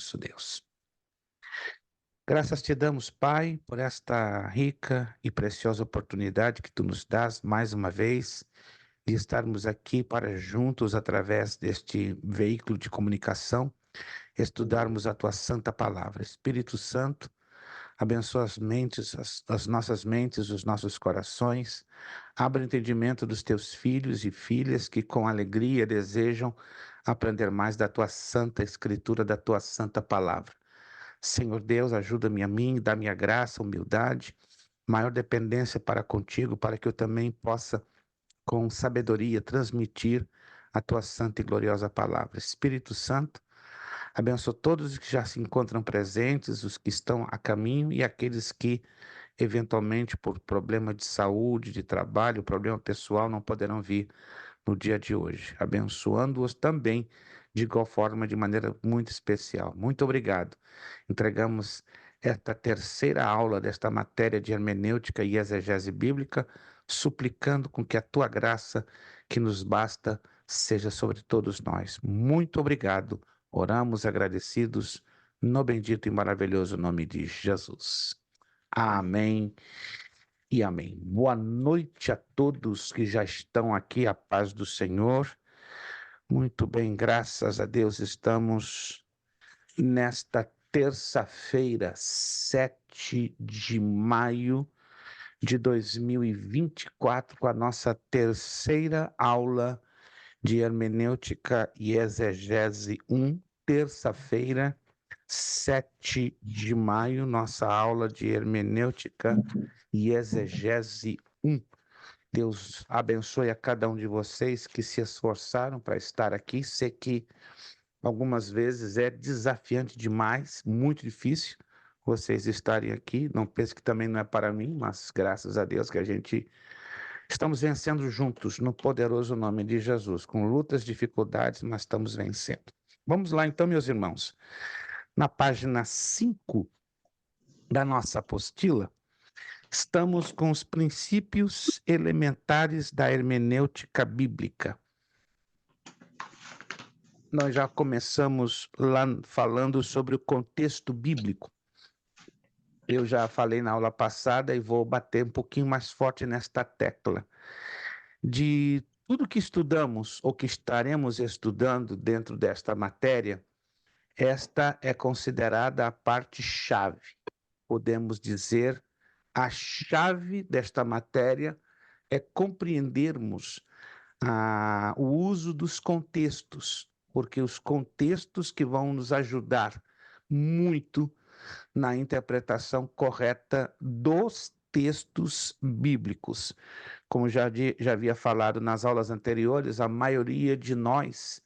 nosso Deus. Graças te damos, Pai, por esta rica e preciosa oportunidade que tu nos dás mais uma vez de estarmos aqui para juntos, através deste veículo de comunicação, estudarmos a tua santa palavra. Espírito Santo, abençoa as mentes, as nossas mentes, os nossos corações. Abra o entendimento dos teus filhos e filhas que com alegria desejam aprender mais da tua santa escritura, da tua santa palavra. Senhor Deus, ajuda-me a mim, dá-me a graça, humildade, maior dependência para contigo, para que eu também possa, com sabedoria, transmitir a tua santa e gloriosa palavra. Espírito Santo, abençoa todos os que já se encontram presentes, os que estão a caminho e aqueles que, eventualmente, por problema de saúde, de trabalho, problema pessoal, não poderão vir no dia de hoje. Abençoando-os também, de igual forma, de maneira muito especial. Muito obrigado. Entregamos esta terceira aula desta matéria de hermenêutica e exegese bíblica, suplicando com que a tua graça, que nos basta, seja sobre todos nós. Muito obrigado. Oramos agradecidos no bendito e maravilhoso nome de Jesus. Amém e amém. Boa noite a todos que já estão aqui, a paz do Senhor. Muito bem, graças a Deus, estamos nesta terça-feira, 7 de maio de 2024, com a nossa terceira aula de hermenêutica e exegese 1, terça-feira, 7 de maio, nossa aula de hermenêutica e exegese 1. Deus abençoe a cada um de vocês que se esforçaram para estar aqui. Sei que algumas vezes é desafiante demais, muito difícil vocês estarem aqui. Não pense que também não é para mim, mas graças a Deus que a gente estamos vencendo juntos no poderoso nome de Jesus, com lutas, dificuldades, mas estamos vencendo. Vamos lá então, meus irmãos. Na página 5 da nossa apostila, estamos com os princípios elementares da hermenêutica bíblica. Nós já começamos lá falando sobre o contexto bíblico. Eu já falei na aula passada e vou bater um pouquinho mais forte nesta tecla. De tudo que estudamos ou que estaremos estudando dentro desta matéria, esta é considerada a parte-chave. Podemos dizer, a chave desta matéria é compreendermos o uso dos contextos, porque os contextos que vão nos ajudar muito na interpretação correta dos textos bíblicos. Como já havia falado nas aulas anteriores, a maioria de nós,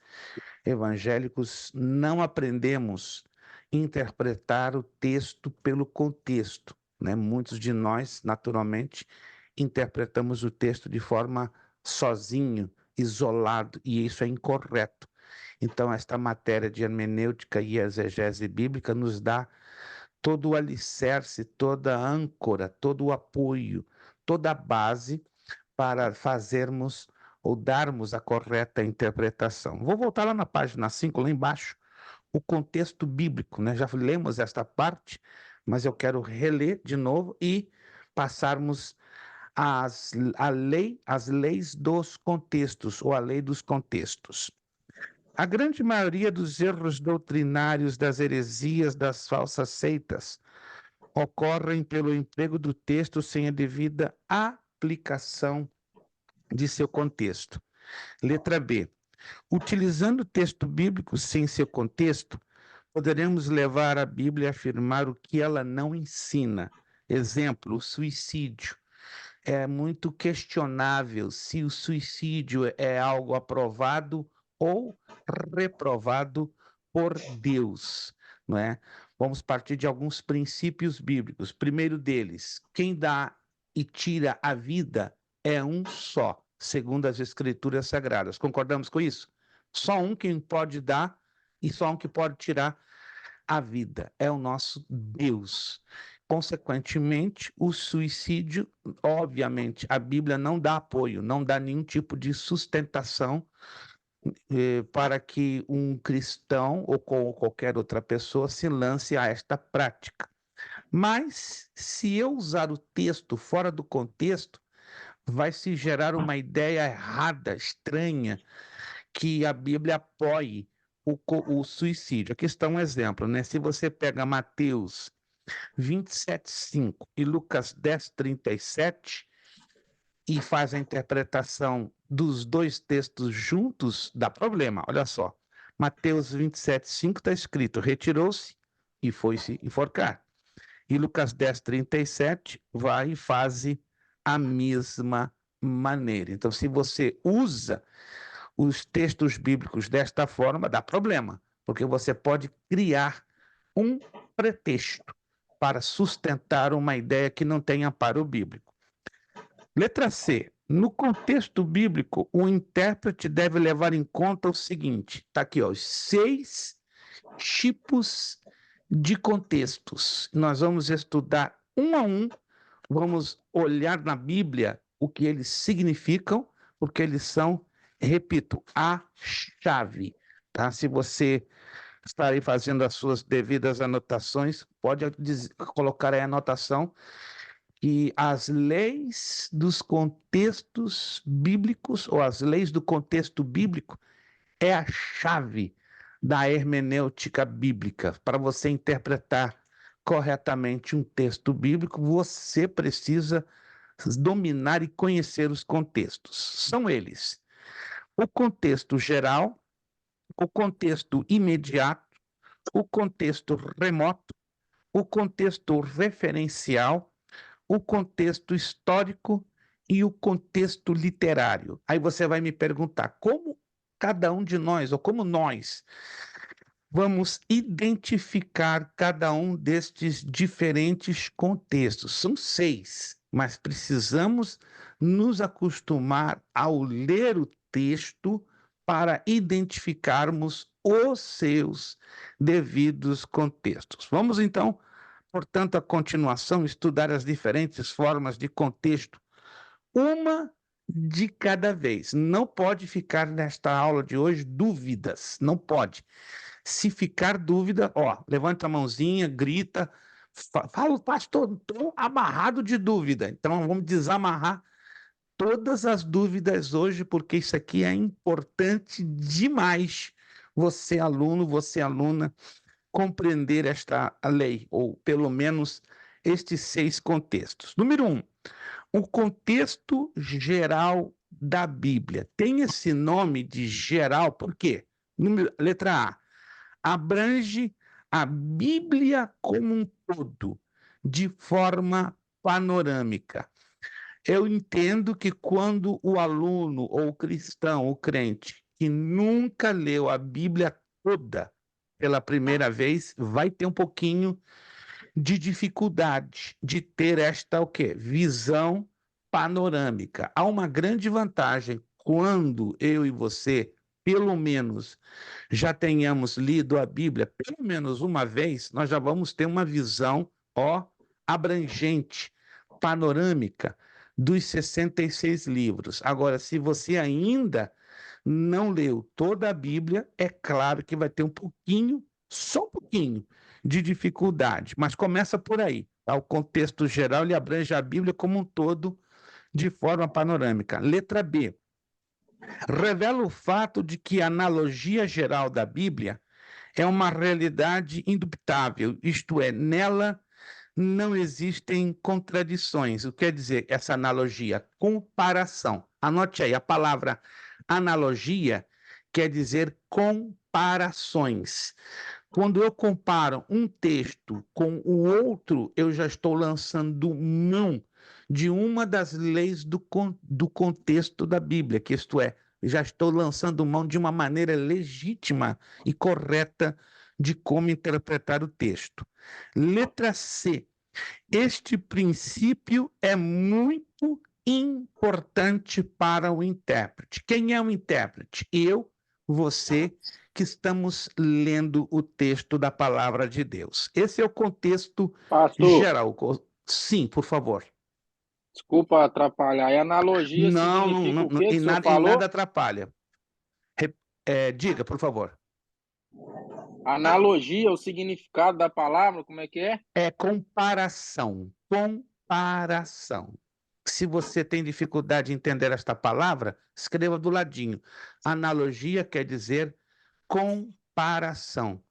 evangélicos, não aprendemos a interpretar o texto pelo contexto, né? Muitos de nós, naturalmente, interpretamos o texto de forma sozinho, isolado, e isso é incorreto. Então, esta matéria de hermenêutica e exegese bíblica nos dá todo o alicerce, toda a âncora, todo o apoio, toda a base para fazermos ou darmos a correta interpretação. Vou voltar lá na página 5, lá embaixo, o contexto bíblico, né? Já lemos esta parte, mas eu quero reler de novo e passarmos as leis dos contextos, ou a lei dos contextos. A grande maioria dos erros doutrinários, das heresias, das falsas seitas, ocorrem pelo emprego do texto sem a devida aplicação de seu contexto. Letra B. Utilizando o texto bíblico sem seu contexto, poderemos levar a Bíblia a afirmar o que ela não ensina. Exemplo, o suicídio. É muito questionável se o suicídio é algo aprovado ou reprovado por Deus, não é? Vamos partir de alguns princípios bíblicos. Primeiro deles, quem dá e tira a vida é um só, segundo as Escrituras Sagradas. Concordamos com isso? Só um quem pode dar e só um que pode tirar a vida. É o nosso Deus. Consequentemente, o suicídio, obviamente, a Bíblia não dá apoio, não dá nenhum tipo de sustentação para que um cristão ou qualquer outra pessoa se lance a esta prática. Mas, se eu usar o texto fora do contexto, vai se gerar uma ideia errada, estranha, que a Bíblia apoie o suicídio. Aqui está um exemplo, né? Se você pega Mateus 27:5 e Lucas 10:37 e faz a interpretação dos dois textos juntos, dá problema. Olha só. Mateus 27:5 está escrito: retirou-se e foi-se enforcar. E Lucas 10:37 vai e faz a mesma maneira. Então, se você usa os textos bíblicos desta forma, dá problema, porque você pode criar um pretexto para sustentar uma ideia que não tem amparo bíblico. Letra C. No contexto bíblico, o intérprete deve levar em conta o seguinte: está aqui, ó, os 6 tipos de contextos. Nós vamos estudar um a um, vamos olhar na Bíblia o que eles significam, porque eles são, repito, a chave. Tá? Se você está aí fazendo as suas devidas anotações, pode colocar aí a anotação que as leis dos contextos bíblicos, ou as leis do contexto bíblico, é a chave da hermenêutica bíblica. Para você interpretar corretamente um texto bíblico, você precisa dominar e conhecer os contextos. São eles: o contexto geral, o contexto imediato, o contexto remoto, o contexto referencial, o contexto histórico e o contexto literário. Aí você vai me perguntar como cada um de nós, ou como nós, vamos identificar cada um destes diferentes contextos. São 6, mas precisamos nos acostumar ao ler o texto para identificarmos os seus devidos contextos. Vamos então, portanto, a continuação, estudar as diferentes formas de contexto, uma de cada vez. Não pode ficar nesta aula de hoje dúvidas, não pode. Se ficar dúvida, ó, levanta a mãozinha, grita, fala, pastor, estou amarrado de dúvida. Então vamos desamarrar todas as dúvidas hoje, porque isso aqui é importante demais. Você, aluno, você, aluna, compreender esta lei, ou pelo menos estes 6 contextos. Número 1, o contexto geral da Bíblia. Tem esse nome de geral, por quê? Letra A, abrange a Bíblia como um todo, de forma panorâmica. Eu entendo que quando o aluno, ou o cristão, o crente, que nunca leu a Bíblia toda pela primeira vez, vai ter um pouquinho de dificuldade de ter esta o quê? Visão panorâmica. Há uma grande vantagem quando eu e você, pelo menos, já tenhamos lido a Bíblia pelo menos uma vez, nós já vamos ter uma visão, ó, abrangente, panorâmica dos 66 livros. Agora, se você ainda não leu toda a Bíblia, é claro que vai ter um pouquinho, só um pouquinho, de dificuldade, mas começa por aí. Tá? O contexto geral ele abrange a Bíblia como um todo de forma panorâmica. Letra B. Revela o fato de que a analogia geral da Bíblia é uma realidade indubitável, isto é, nela não existem contradições. O que quer dizer essa analogia? Comparação. Anote aí, a palavra analogia quer dizer comparações. Quando eu comparo um texto com o outro, eu já estou lançando mão de uma das leis do contexto da Bíblia, que isto é, já estou lançando mão de uma maneira legítima e correta de como interpretar o texto. Letra C. Este princípio é muito importante para o intérprete. Quem é o intérprete? Eu, você, que estamos lendo o texto da palavra de Deus. Esse é o contexto Pastor, geral. Sim, por favor. desculpa atrapalhar. E analogia Não, não, significa não, o quê que o senhor em nada falou? atrapalha. Diga, por favor. Analogia, o significado da palavra, como é que é? É comparação. Comparação. Se você tem dificuldade em entender esta palavra, escreva do ladinho. Analogia quer dizer comparação.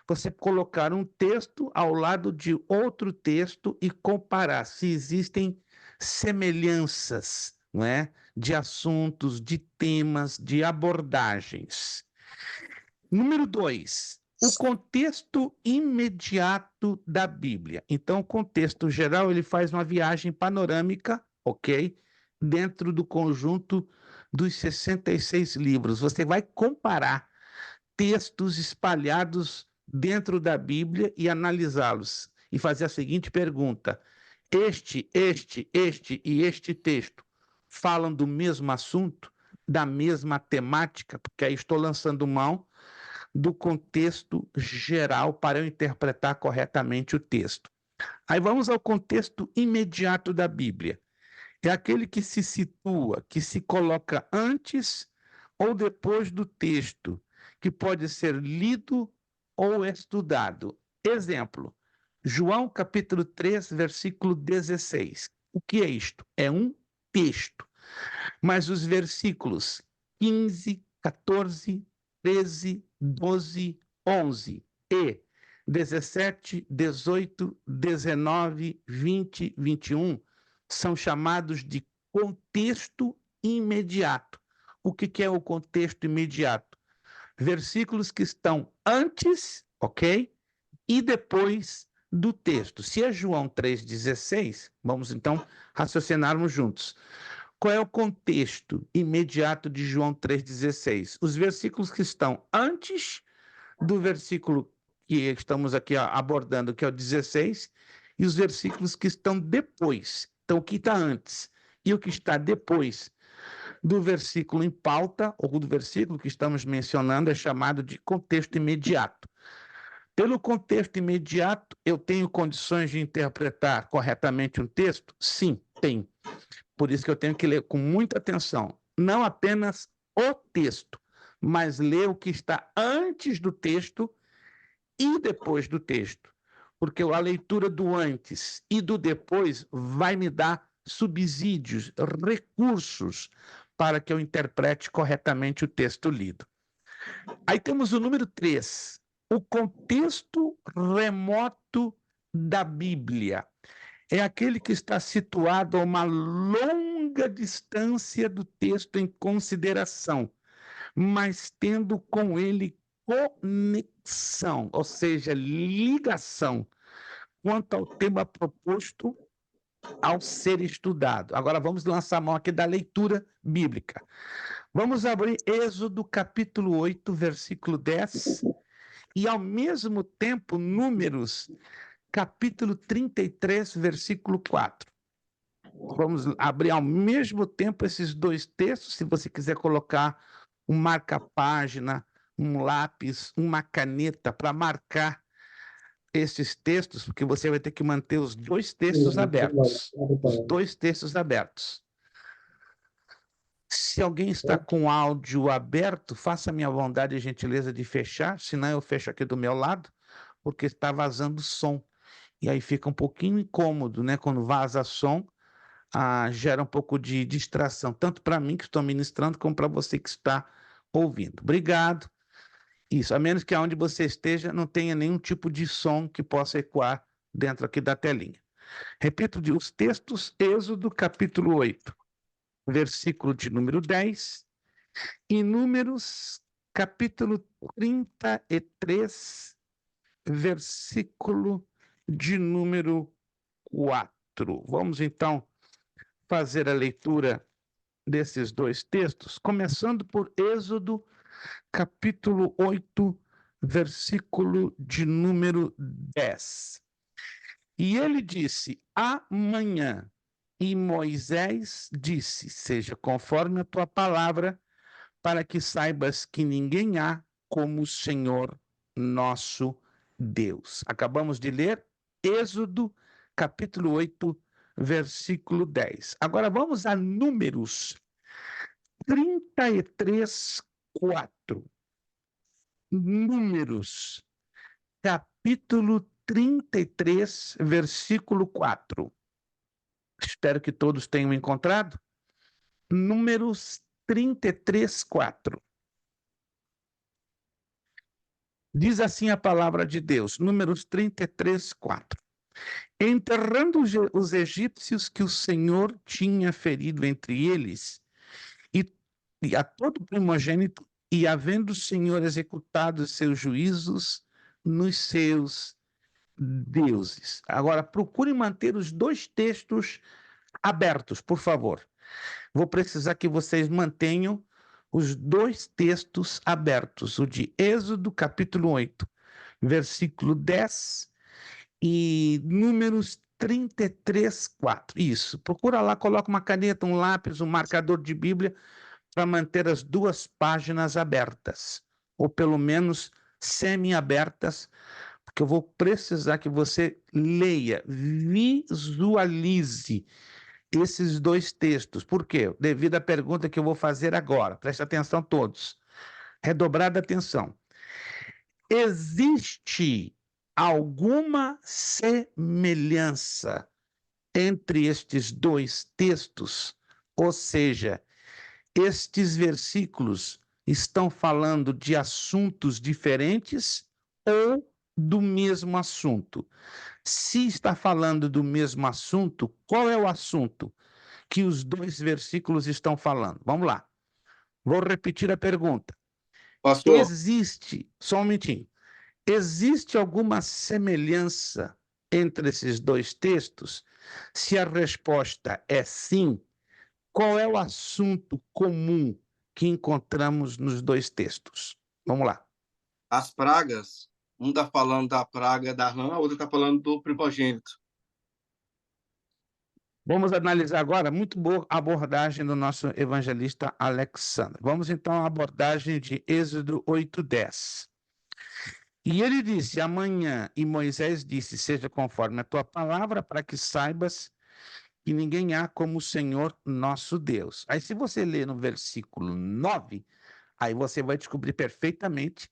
Você colocar um texto ao lado de outro texto e comparar se existem semelhanças, não é? De assuntos, de temas, de abordagens. Número 2, o contexto imediato da Bíblia. Então, o contexto geral, ele faz uma viagem panorâmica, ok? Dentro do conjunto dos 66 livros. Você vai comparar textos espalhados dentro da Bíblia e analisá-los. E fazer a seguinte pergunta: este e este texto falam do mesmo assunto, da mesma temática? Porque aí estou lançando mão do contexto geral para eu interpretar corretamente o texto. Aí vamos ao contexto imediato da Bíblia. É aquele que se situa, que se coloca antes ou depois do texto, que pode ser lido ou estudado. Exemplo, João capítulo 3, versículo 16. O que é isto? É um texto. Mas os versículos 15, 14, 13, 12, 11 e 17, 18, 19, 20, 21 são chamados de contexto imediato. O que é o contexto imediato? Versículos que estão antes, ok? E depois do texto. Se é João 3,16, vamos então raciocinarmos juntos. Qual é o contexto imediato de João 3,16? Os versículos que estão antes do versículo que estamos aqui abordando, que é o 16, e os versículos que estão depois. Então, o que está antes e o que está depois do versículo em pauta, ou do versículo que estamos mencionando, é chamado de contexto imediato. Pelo contexto imediato, eu tenho condições de interpretar corretamente um texto? Sim, tenho. Por isso que eu tenho que ler com muita atenção, não apenas o texto, mas ler o que está antes do texto e depois do texto. Porque a leitura do antes e do depois vai me dar subsídios, recursos para que eu interprete corretamente o texto lido. Aí temos o número 3, o contexto remoto da Bíblia. É aquele que está situado a uma longa distância do texto em consideração, mas tendo com ele conexão, ou seja, ligação quanto ao tema proposto ao ser estudado. Agora vamos lançar a mão aqui da leitura bíblica. Vamos abrir Êxodo capítulo 8, versículo 10, e ao mesmo tempo Números capítulo 33, versículo 4. Vamos abrir ao mesmo tempo esses dois textos, se você quiser colocar um marca-página, um lápis, uma caneta para marcar esses textos, porque você vai ter que manter os dois textos abertos. Os dois textos abertos. Se alguém está com o áudio aberto, faça a minha vontade e gentileza de fechar, senão eu fecho aqui do meu lado, porque está vazando som. E aí fica um pouquinho incômodo, né? Quando vaza som, gera um pouco de distração, tanto para mim que estou ministrando, como para você que está ouvindo. Obrigado. Isso, a menos que aonde você esteja não tenha nenhum tipo de som que possa ecoar dentro aqui da telinha. Repito os textos, Êxodo capítulo 8, versículo de número 10, e Números capítulo 33, versículo de número 4. Vamos então fazer a leitura desses dois textos, começando por Êxodo, capítulo 8, versículo de número 10. E ele disse: amanhã. E Moisés disse: seja conforme a tua palavra, para que saibas que ninguém há como o Senhor nosso Deus. Acabamos de ler Êxodo, capítulo 8, versículo 10. Agora vamos a Números 33, 4. Números, capítulo 33, versículo 4. Espero que todos tenham encontrado. Números 33, 4. Diz assim a palavra de Deus, Números 33, 4. Enterrando os egípcios que o Senhor tinha ferido entre eles, e a todo primogênito, e havendo o Senhor executado os seus juízos nos seus deuses. Agora, procure manter os dois textos abertos, por favor. Vou precisar que vocês mantenham os dois textos abertos, o de Êxodo, capítulo 8, versículo 10 e Números 33, 4. Isso. Procura lá, coloca uma caneta, um lápis, um marcador de Bíblia para manter as duas páginas abertas, ou pelo menos semi-abertas, porque eu vou precisar que você leia, visualize esses dois textos. Por quê? Devido à pergunta que eu vou fazer agora. Preste atenção todos. Redobrada atenção. Existe alguma semelhança entre estes dois textos? Ou seja, estes versículos estão falando de assuntos diferentes ou do mesmo assunto? Se está falando do mesmo assunto, qual é o assunto que os dois versículos estão falando? Vamos lá. Vou repetir a pergunta. Pastor, Existe, só um minutinho, existe alguma semelhança entre esses dois textos? Se a resposta é sim, qual é o assunto comum que encontramos nos dois textos? Vamos lá. as pragas, um está falando da praga da rã, a outra está falando do primogênito. Vamos analisar agora, muito boa abordagem do nosso evangelista Alexandre. Vamos então à abordagem de Êxodo 8:10. E ele disse: amanhã, e Moisés disse: seja conforme a tua palavra, para que saibas que ninguém há como o Senhor nosso Deus. Aí, se você ler no versículo 9, aí você vai descobrir perfeitamente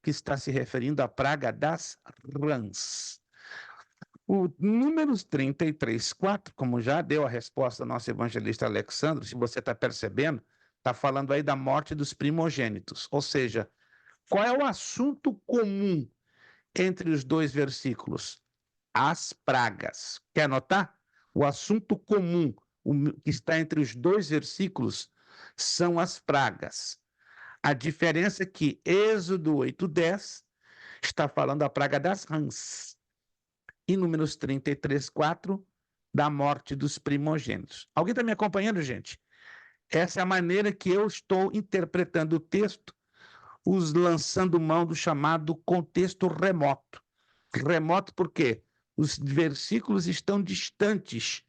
que está se referindo à praga das rãs. O Números 33, 4, como já deu a resposta ao nosso evangelista Alexandre, se você está percebendo, está falando aí da morte dos primogênitos. Ou seja, qual é o assunto comum entre os dois versículos? As pragas. Quer anotar? O assunto comum que está entre os dois versículos são as pragas. A diferença é que Êxodo 8:10 está falando da praga das rãs. E Números 33, 4, da morte dos primogênitos. Alguém está me acompanhando, gente? Essa é a maneira que eu estou interpretando o texto, os lançando mão do chamado contexto remoto. Remoto por quê? Os versículos estão distantes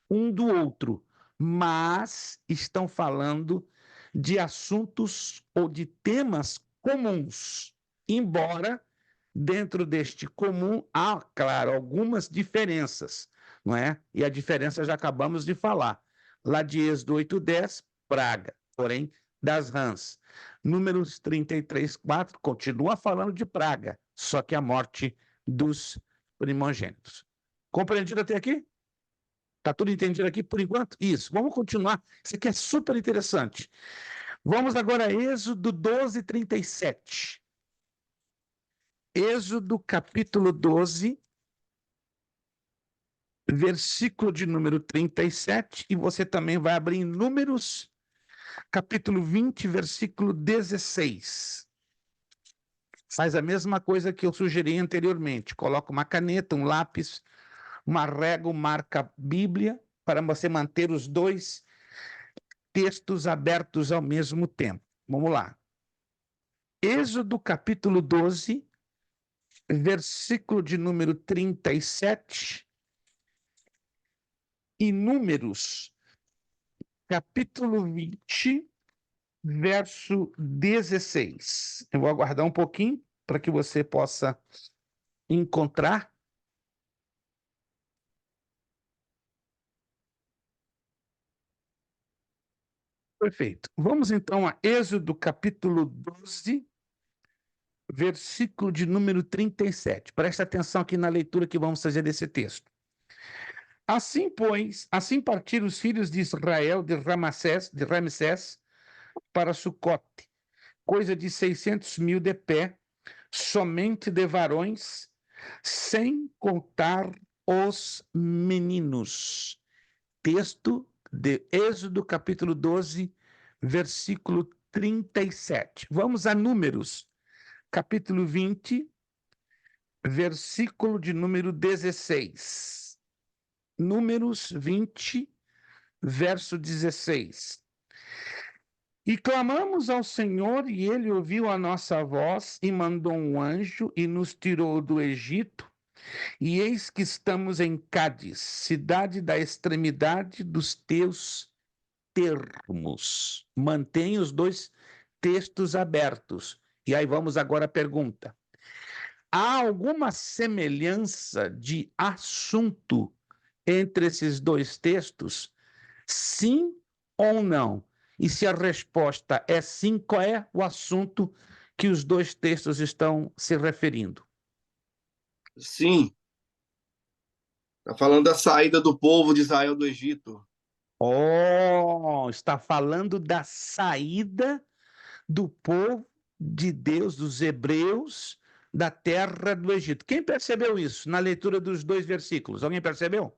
um do outro, mas estão falando de assuntos ou de temas comuns, embora dentro deste comum há, claro, algumas diferenças, não é? E a diferença já acabamos de falar. Lá de Êxodo 8:10, praga, porém, das rãs. Números 33, 4, continua falando de praga, só que a morte dos primogênitos. Compreendido até aqui? Tá tudo entendido aqui por enquanto? Isso. Vamos continuar. Isso aqui é super interessante. Vamos agora a Êxodo 12, 37. Êxodo capítulo 12, versículo de número 37, e você também vai abrir em Números, capítulo 20, versículo 16. Faz a mesma coisa que eu sugeri anteriormente. Coloca uma caneta, um lápis, uma régua, marca a Bíblia, para você manter os dois textos abertos ao mesmo tempo. Vamos lá. Êxodo capítulo 12, versículo de número 37, e Números, capítulo 20, verso 16. Eu vou aguardar um pouquinho para que você possa encontrar. Perfeito. Vamos então a Êxodo capítulo 12, versículo de número 37. Presta atenção aqui na leitura que vamos fazer desse texto. Assim, pois, assim partiram os filhos de Israel de Ramsés para Sucote, coisa de 600.000 de pé, somente de varões, sem contar os meninos. Texto de Êxodo, capítulo 12, versículo 37. Vamos a Números, capítulo 20, versículo de número 16. Números 20, verso 16. E clamamos ao Senhor, e ele ouviu a nossa voz, e mandou um anjo, e nos tirou do Egito. E eis que estamos em Cádiz, cidade da extremidade dos teus termos. Mantém os dois textos abertos. E aí vamos agora à pergunta. Há alguma semelhança de assunto entre esses dois textos? Sim ou não? E se a resposta é sim, qual é o assunto que os dois textos estão se referindo? Sim, está falando da saída do povo de Israel do Egito. Oh, está falando da saída do povo de Deus, dos hebreus, da terra do Egito. Quem percebeu isso na leitura dos dois versículos? Alguém percebeu?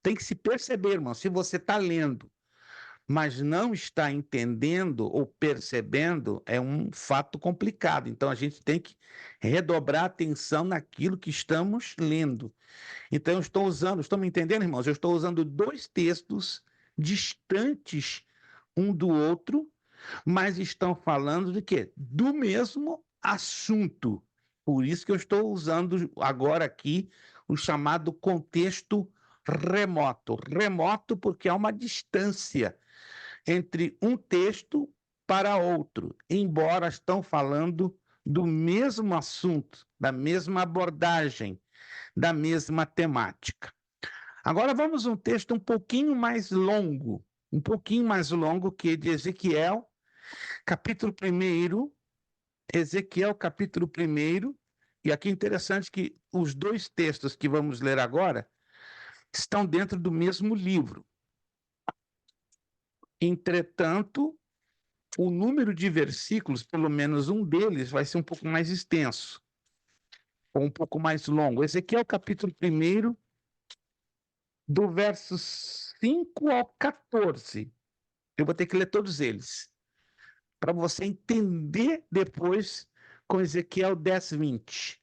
Tem que se perceber, irmão. Se você está lendo, mas não está entendendo ou percebendo, é um fato complicado. Então a gente tem que redobrar a atenção naquilo que estamos lendo. Então eu estou me entendendo, irmãos? Eu estou usando dois textos distantes um do outro, mas estão falando de quê? Do mesmo assunto. Por isso que eu estou usando agora aqui o chamado contexto remoto. Remoto porque há uma distância entre um texto para outro, embora estão falando do mesmo assunto, da mesma abordagem, da mesma temática. Agora vamos a um texto um pouquinho mais longo que de Ezequiel, capítulo 1, Ezequiel, capítulo 1, e aqui é interessante que os dois textos que vamos ler agora estão dentro do mesmo livro. Entretanto, o número de versículos, pelo menos um deles, vai ser um pouco mais extenso, ou um pouco mais longo. Ezequiel, capítulo 1, do verso 5 ao 14. Eu vou ter que ler todos eles, para você entender depois com Ezequiel 10, 20.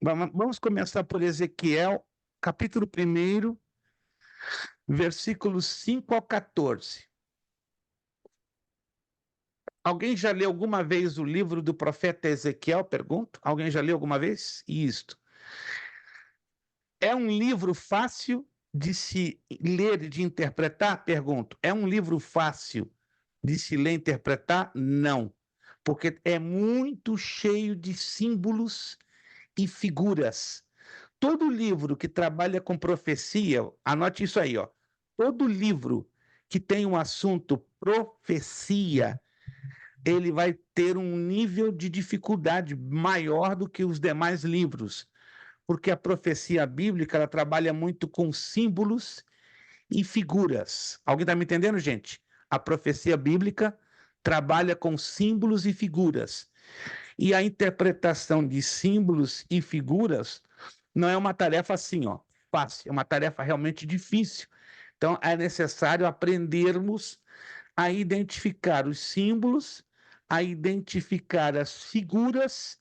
Vamos começar por Ezequiel, capítulo 1, versículos 5 ao 14. Alguém já leu alguma vez o livro do profeta Ezequiel? Pergunto. Alguém já leu alguma vez? Isto. É um livro fácil de se ler e de interpretar? Pergunto. É um livro fácil de se ler e interpretar? Não. Porque é muito cheio de símbolos e figuras. Todo livro que trabalha com profecia, anote isso aí, ó. Todo livro que tem um assunto profecia, ele vai ter um nível de dificuldade maior do que os demais livros, porque a profecia bíblica ela trabalha muito com símbolos e figuras. Alguém está me entendendo, gente? A profecia bíblica trabalha com símbolos e figuras. E a interpretação de símbolos e figuras não é uma tarefa assim, ó, fácil, é uma tarefa realmente difícil. Então, é necessário aprendermos a identificar os símbolos, a identificar as figuras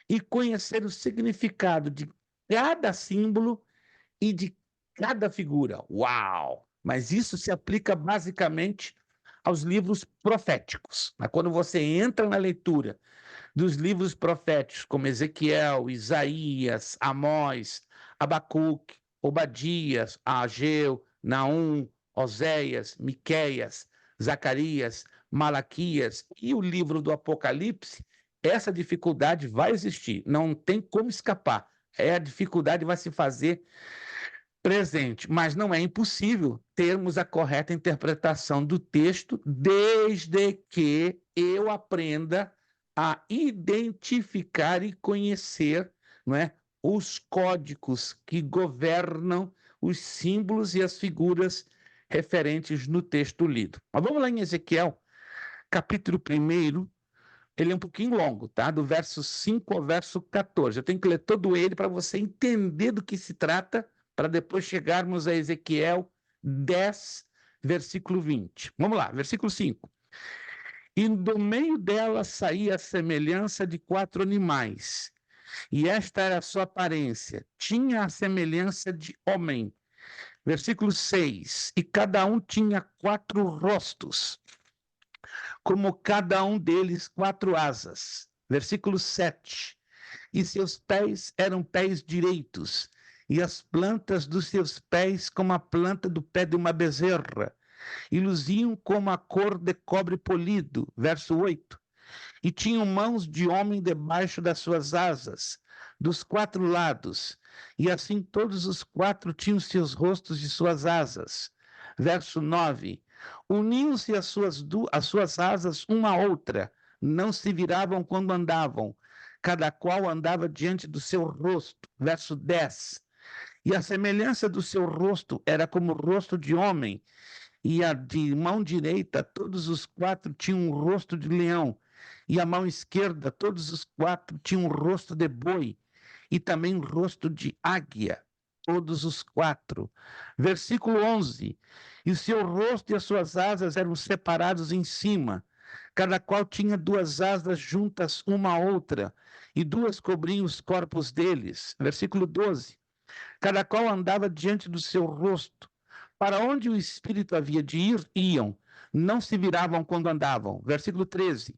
e conhecer o significado de cada símbolo e de cada figura. Uau! Mas isso se aplica basicamente aos livros proféticos. Mas quando você entra na leitura dos livros proféticos, como Ezequiel, Isaías, Amós, Abacuque, Obadias, Ageu, Naum, Oséias, Miqueias, Zacarias, Malaquias e o livro do Apocalipse, essa dificuldade vai existir, não tem como escapar. A dificuldade vai se fazer presente, mas não é impossível termos a correta interpretação do texto desde que eu aprenda a identificar e conhecer, não é, os códigos que governam os símbolos e as figuras referentes no texto lido. Mas vamos lá em Ezequiel, capítulo 1, ele é um pouquinho longo, tá? Do verso 5 ao verso 14. Eu tenho que ler todo ele para você entender do que se trata, para depois chegarmos a Ezequiel 10, versículo 20. Vamos lá, versículo 5. E do meio dela saía a semelhança de 4 animais, e esta era a sua aparência. Tinha a semelhança de homem. Versículo 6. E cada um tinha 4 rostos, como cada um deles 4 asas. Versículo 7. E seus pés eram pés direitos, e as plantas dos seus pés como a planta do pé de uma bezerra, e luziam como a cor de cobre polido. Verso 8. E tinham mãos de homem debaixo das suas asas, dos 4 lados, e assim todos os 4 tinham seus rostos de suas asas. Verso 9. Uniam-se as suas asas uma à outra, não se viravam quando andavam, cada qual andava diante do seu rosto. Verso 10. E a semelhança do seu rosto era como o rosto de homem, e a de mão direita, todos os 4 tinham um rosto de leão, e a mão esquerda, todos os 4 tinham um rosto de boi, e também um rosto de águia, todos os 4. Versículo 11. E o seu rosto e as suas asas eram separados em cima, cada qual tinha 2 asas juntas uma à outra, e 2 cobriam os corpos deles. Versículo 12. Cada qual andava diante do seu rosto. Para onde o espírito havia de ir, iam. Não se viravam quando andavam. Versículo 13.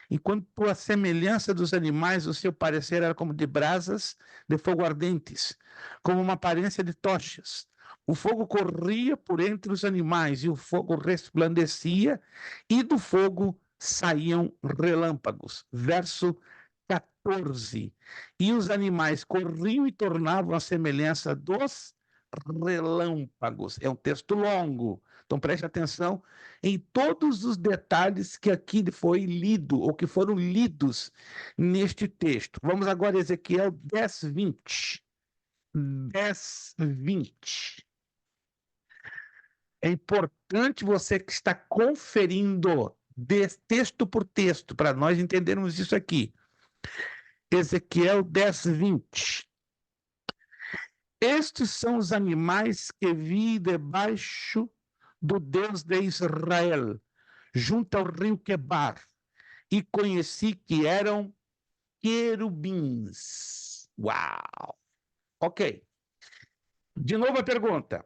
Enquanto a semelhança dos animais, o seu parecer era como de brasas de fogo ardentes, como uma aparência de tochas. O fogo corria por entre os animais, e o fogo resplandecia, e do fogo saíam relâmpagos. Verso 14. E os animais corriam e tornavam a semelhança dos relâmpagos. É um texto longo, então preste atenção em todos os detalhes que aqui foi lido, ou que foram lidos neste texto. Vamos agora a Ezequiel 10, 20. 10, 20. É importante você que está conferindo texto por texto, para nós entendermos isso aqui. Ezequiel 10, 20. Estes são os animais que vi debaixo do Deus de Israel, junto ao rio Quebar, e conheci que eram querubins. Uau! Ok. De novo a pergunta.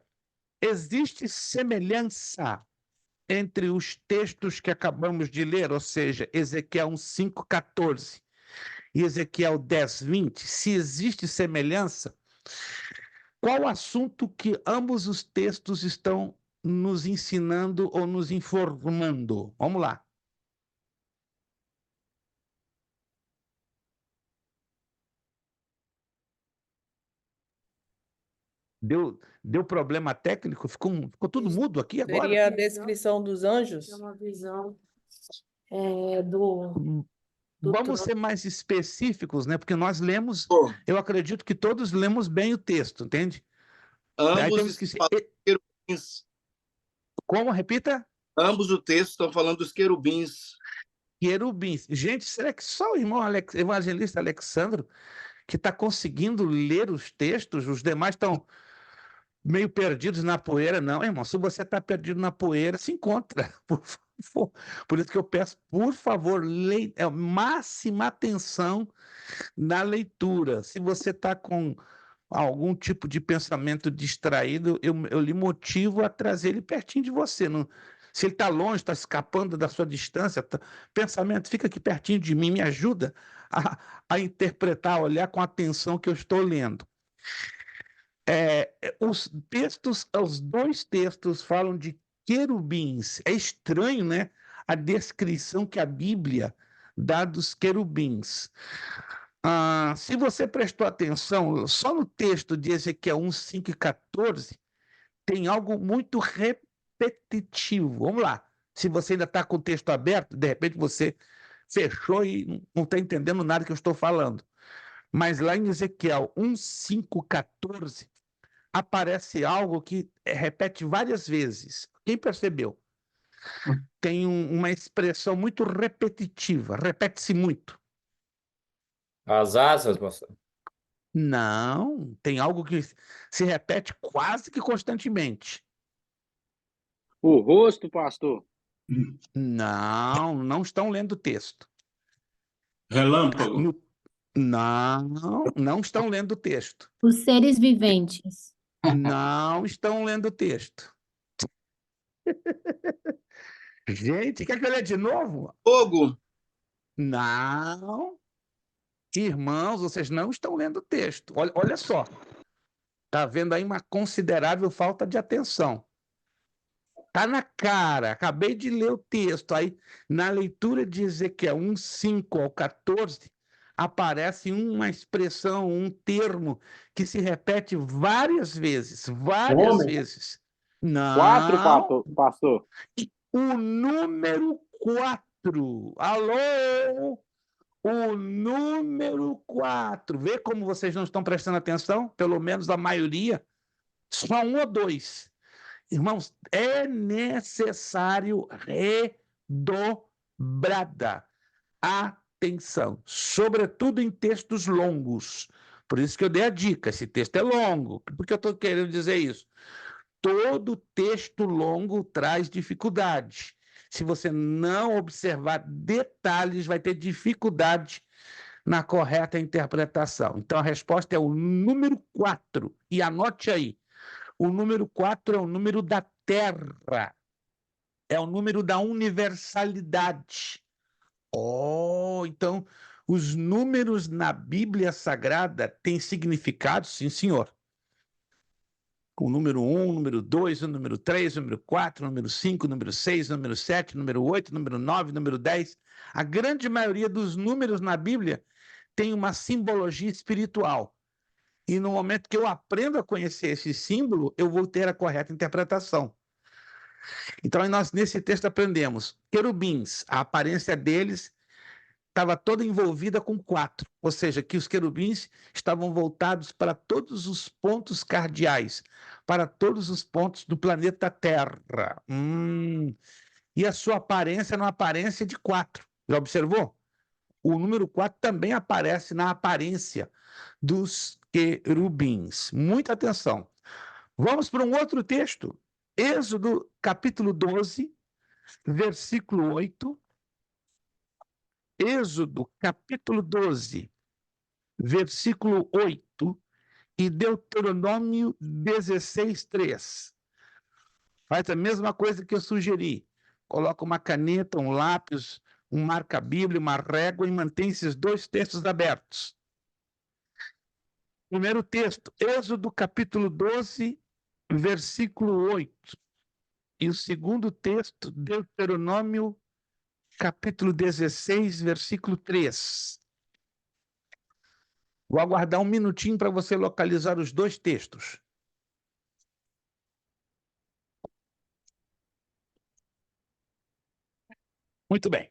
Existe semelhança entre os textos que acabamos de ler, ou seja, Ezequiel 5:14 e Ezequiel 10:20? Se existe semelhança, qual assunto que ambos os textos estão nos ensinando ou nos informando? Vamos lá. Deu problema técnico? Ficou tudo mudo aqui agora? Seria a descrição dos anjos? É uma visão do Vamos trono. ser mais específicos, né? Porque nós lemos, Bom, eu acredito que todos lemos bem o texto, entende? Aí ambos temos que estão falando dos querubins. Como? Repita? Ambos os textos estão falando dos querubins. Querubins. Gente, será que só o irmão evangelista Alexandro que está conseguindo ler os textos? Os demais estão meio perdidos na poeira? Não, irmão. Se você está perdido na poeira, se encontra, por favor. Por isso que eu peço, por favor, máxima atenção na leitura. Se você está com algum tipo de pensamento distraído, eu lhe motivo a trazer ele pertinho de você. Não, se ele está longe, está escapando da sua distância, pensamento, fica aqui pertinho de mim, me ajuda a interpretar, a olhar com a atenção que eu estou lendo. Os 2 textos falam de querubins. É estranho, né? A descrição que a Bíblia dá dos querubins. Se você prestou atenção, só no texto de Ezequiel 1, 5 e 14, tem algo muito repetitivo. Vamos lá. Se você ainda está com o texto aberto, de repente você fechou e não está entendendo nada que eu estou falando. Mas lá em Ezequiel 1, 5, 14, aparece algo que repete várias vezes. Quem percebeu? Tem uma expressão muito repetitiva, repete-se muito. As asas, pastor. Não, tem algo que se repete quase que constantemente. O rosto, pastor. Não estão lendo o texto. Relâmpago. Não estão lendo o texto. Os seres viventes. Não estão lendo o texto. Gente, quer que eu leia de novo? Fogo. Não. Irmãos, vocês não estão lendo o texto. Olha só. Está vendo aí uma considerável falta de atenção. Está na cara. Acabei de ler o texto. Aí, na leitura de Ezequiel 1, 5 ao 14, aparece uma expressão, um termo que se repete várias vezes. Várias Homem. vezes. 4, Não. pastor. O número 4. Alô? O número 4. Vê como vocês não estão prestando atenção? Pelo menos a maioria. Só um ou dois. Irmãos, é necessário redobrada atenção, sobretudo em textos longos. Por isso que eu dei a dica, esse texto é longo. Por que eu estou querendo dizer isso? Todo texto longo traz dificuldade. Se você não observar detalhes, vai ter dificuldade na correta interpretação. Então, a resposta é o número 4. E anote aí. O número 4 é o número da terra. É o número da universalidade. Então, os números na Bíblia Sagrada têm significado, sim, senhor. O número 1, o número 2, o número 3, o número 4, o número 5, o número 6, o número 7, o número 8, o número 9, o número 10. A grande maioria dos números na Bíblia tem uma simbologia espiritual. E no momento que eu aprendo a conhecer esse símbolo, eu vou ter a correta interpretação. Então, nós nesse texto aprendemos querubins, a aparência deles estava toda envolvida com 4, ou seja, que os querubins estavam voltados para todos os pontos cardeais, para todos os pontos do planeta Terra. E a sua aparência era uma aparência de 4. Já observou? O número 4 também aparece na aparência dos querubins. Muita atenção. Vamos para um outro texto. Êxodo, capítulo 12, versículo 8. Êxodo, capítulo 12, versículo 8, e Deuteronômio 16, 3. Faz a mesma coisa que eu sugeri. Coloca uma caneta, um lápis, um marca-bíblia, uma régua e mantém esses dois textos abertos. Primeiro texto, Êxodo, capítulo 12, versículo 8. E o segundo texto, Deuteronômio, capítulo 16, versículo 3. Vou aguardar um minutinho para você localizar os dois textos. Muito bem.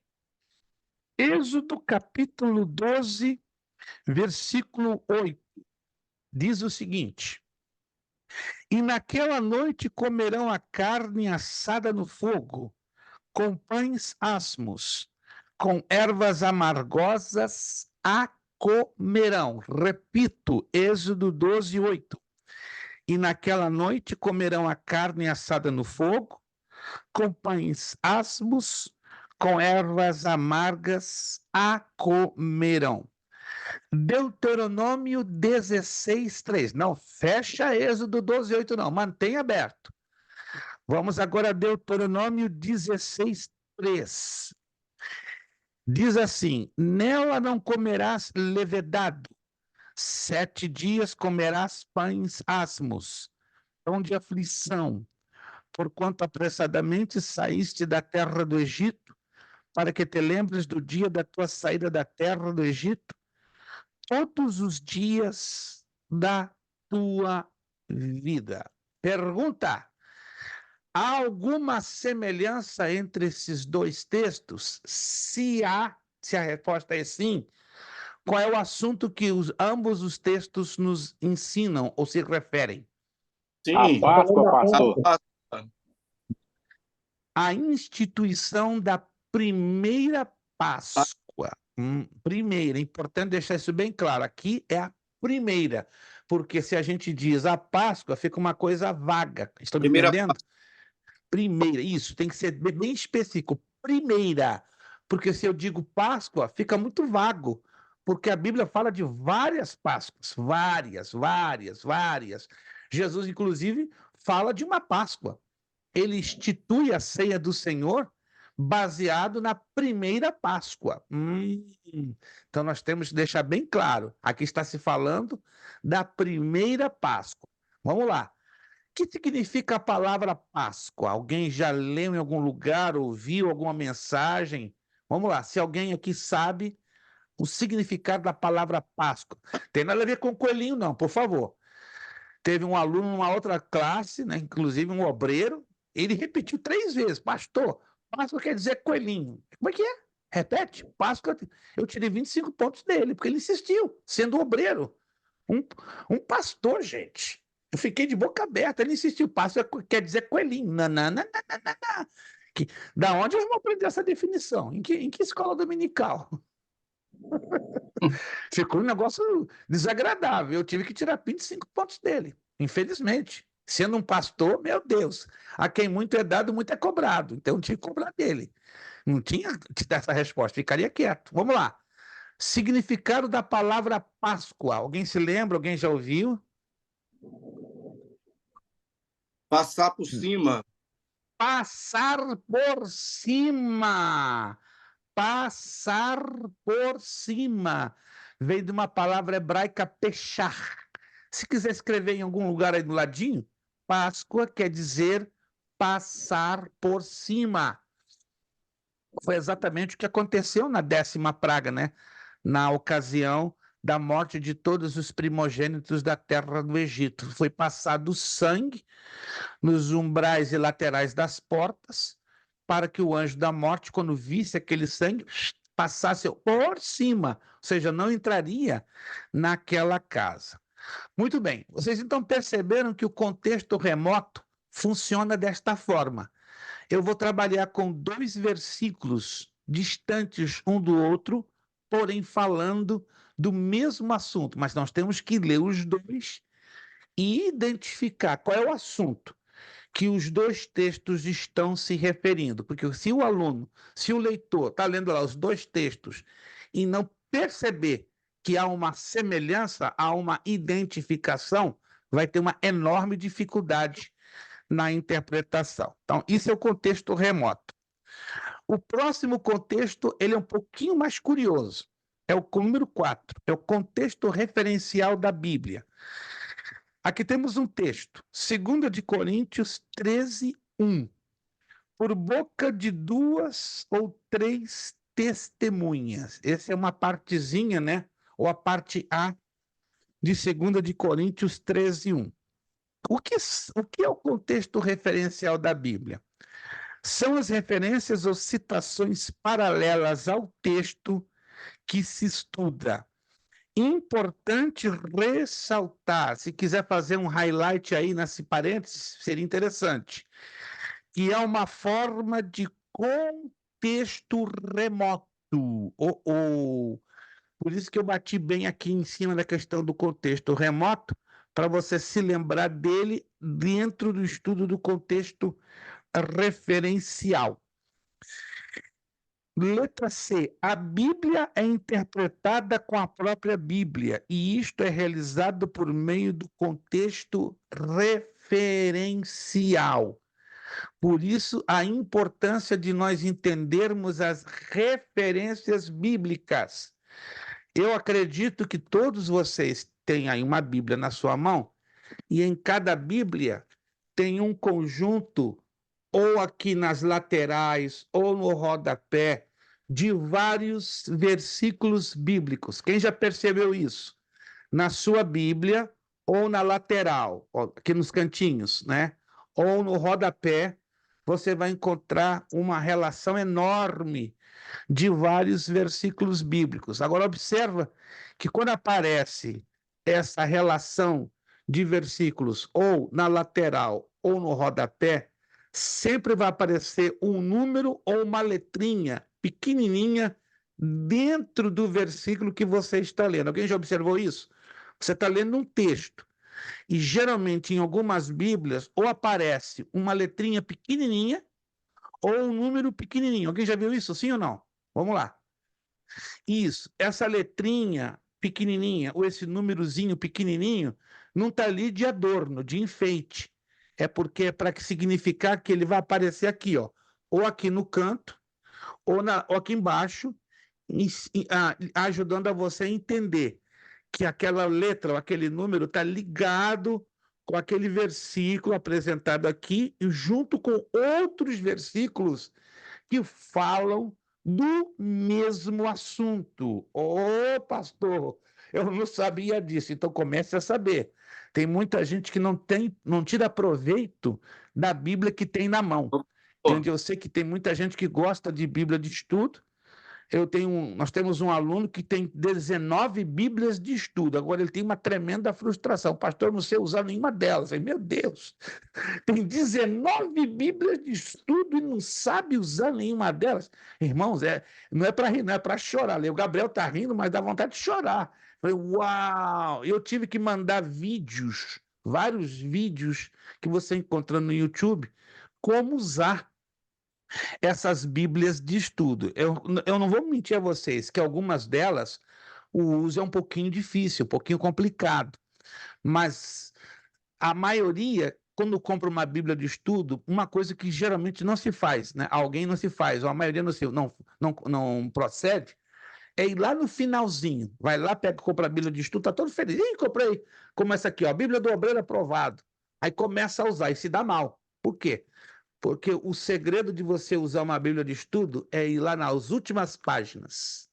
Êxodo, capítulo 12, versículo 8. Diz o seguinte: E naquela noite comerão a carne assada no fogo, com pães asmos, com ervas amargosas a comerão. Repito, Êxodo 12, 8. E naquela noite comerão a carne assada no fogo, com pães asmos, com ervas amargas a comerão. Deuteronômio 16, 3. Não fecha Êxodo 12, 8, não. Mantém aberto. Vamos agora a Deuteronômio 16, 3. Diz assim: Nela não comerás levedado, 7 dias comerás pães asmos, pão de aflição, porquanto apressadamente saíste da terra do Egito, para que te lembres do dia da tua saída da terra do Egito, todos os dias da tua vida. Pergunta: há alguma semelhança entre esses dois textos? Se há, Se a resposta é sim, qual é o assunto que ambos os textos nos ensinam ou se referem? A Sim. Páscoa, pastor. A instituição da primeira Páscoa. Primeira, é importante deixar isso bem claro. Aqui é a primeira, porque se a gente diz a Páscoa, fica uma coisa vaga. Estão me Primeira entendendo? Primeira, isso, tem que ser bem específico. Primeira, porque se eu digo Páscoa, fica muito vago, porque a Bíblia fala de várias Páscoas, várias. Jesus, inclusive, fala de uma Páscoa. Ele institui a ceia do Senhor baseado na primeira Páscoa. Então nós temos que deixar bem claro, aqui está se falando da primeira Páscoa. Vamos lá. O que significa a palavra Páscoa? Alguém já leu em algum lugar, ouviu alguma mensagem? Vamos lá, se alguém aqui sabe o significado da palavra Páscoa. Tem nada a ver com coelhinho, não, por favor. Teve um aluno numa outra classe, né, inclusive um obreiro, ele repetiu 3 vezes, pastor, Páscoa quer dizer coelhinho. Como é que é? Repete, Páscoa, eu tirei 25 pontos dele, porque ele insistiu, sendo obreiro. Um pastor, gente. Eu fiquei de boca aberta, ele insistiu, Páscoa quer dizer coelhinho. Não. Da onde eu vou aprender essa definição? Em que escola dominical? Ficou um negócio desagradável. Eu tive que tirar 25 pontos dele, infelizmente. Sendo um pastor, meu Deus, a quem muito é dado, muito é cobrado. Então eu tive que cobrar dele. Não tinha que dar essa resposta, ficaria quieto. Vamos lá. Significado da palavra Páscoa. Alguém se lembra? Alguém já ouviu? Passar por cima. Passar por cima. Passar por cima. Veio de uma palavra hebraica pechar. Se quiser escrever em algum lugar aí do ladinho, Páscoa quer dizer passar por cima. Foi exatamente o que aconteceu na 10ª praga, né? Na ocasião da morte de todos os primogênitos da terra do Egito. Foi passado sangue nos umbrais e laterais das portas, para que o anjo da morte, quando visse aquele sangue, passasse por cima, ou seja, não entraria naquela casa. Muito bem, vocês então perceberam que o contexto remoto funciona desta forma. Eu vou trabalhar com 2 versículos distantes um do outro, porém falando do mesmo assunto, mas nós temos que ler os 2 e identificar qual é o assunto que os 2 textos estão se referindo, porque se o aluno, se o leitor está lendo lá os 2 textos e não perceber que há uma semelhança, há uma identificação, vai ter uma enorme dificuldade na interpretação. Então, isso é o contexto remoto. O próximo contexto, ele é um pouquinho mais curioso. É o número 4, é o contexto referencial da Bíblia. Aqui temos um texto, 2 de Coríntios 13:1. Por boca de 2 ou 3 testemunhas. Essa é uma partezinha, né? Ou a parte A de 2 de Coríntios 13:1. O que é o contexto referencial da Bíblia? São as referências ou citações paralelas ao texto que se estuda. Importante ressaltar, se quiser fazer um highlight aí nesse parênteses, seria interessante, que é uma forma de contexto remoto. Por isso que eu bati bem aqui em cima da questão do contexto remoto, para você se lembrar dele dentro do estudo do contexto referencial. Letra C. A Bíblia é interpretada com a própria Bíblia, e isto é realizado por meio do contexto referencial. Por isso, a importância de nós entendermos as referências bíblicas. Eu acredito que todos vocês têm aí uma Bíblia na sua mão, e em cada Bíblia tem um conjunto, ou aqui nas laterais, ou no rodapé, de vários versículos bíblicos. Quem já percebeu isso? Na sua Bíblia, ou na lateral, aqui nos cantinhos, né? Ou no rodapé, você vai encontrar uma relação enorme de vários versículos bíblicos. Agora, observa que quando aparece essa relação de versículos ou na lateral ou no rodapé, sempre vai aparecer um número ou uma letrinha pequenininha dentro do versículo que você está lendo. Alguém já observou isso? Você está lendo um texto e geralmente em algumas Bíblias ou aparece uma letrinha pequenininha ou um número pequenininho. Alguém já viu isso, sim ou não? Vamos lá. Isso, essa letrinha pequenininha ou esse númerozinho pequenininho não está ali de adorno, de enfeite. É porque é para significar que ele vai aparecer aqui, ó, ou aqui no canto, ou aqui embaixo, ajudando a você a entender que aquela letra ou aquele número está ligado com aquele versículo apresentado aqui, e junto com outros versículos que falam do mesmo assunto. Ô, pastor, eu não sabia disso, então comece a saber. Tem muita gente que não tira proveito da Bíblia que tem na mão. Entende? Eu sei que tem muita gente que gosta de Bíblia de estudo. Nós temos um aluno que tem 19 Bíblias de estudo. Agora ele tem uma tremenda frustração. Pastor, não sei usar nenhuma delas. Eu falei, meu Deus, tem 19 Bíblias de estudo e não sabe usar nenhuma delas. Irmãos, não é para rir, não é para chorar. O Gabriel está rindo, mas dá vontade de chorar. Eu falei, uau! Eu tive que mandar vídeos, vários vídeos que você encontra no YouTube, como usar essas Bíblias de estudo. Eu não vou mentir a vocês que algumas delas o uso é um pouquinho difícil, um pouquinho complicado, mas a maioria, quando compra uma Bíblia de estudo, uma coisa que geralmente não se faz, né? Alguém não se faz, ou a maioria não procede, é ir lá no finalzinho, vai lá, compra a Bíblia de estudo, tá todo feliz. Ih, comprei, começa aqui, ó, Bíblia do Obreiro aprovado. Aí começa a usar e se dá mal. Por quê? Porque o segredo de você usar uma Bíblia de estudo é ir lá nas últimas páginas.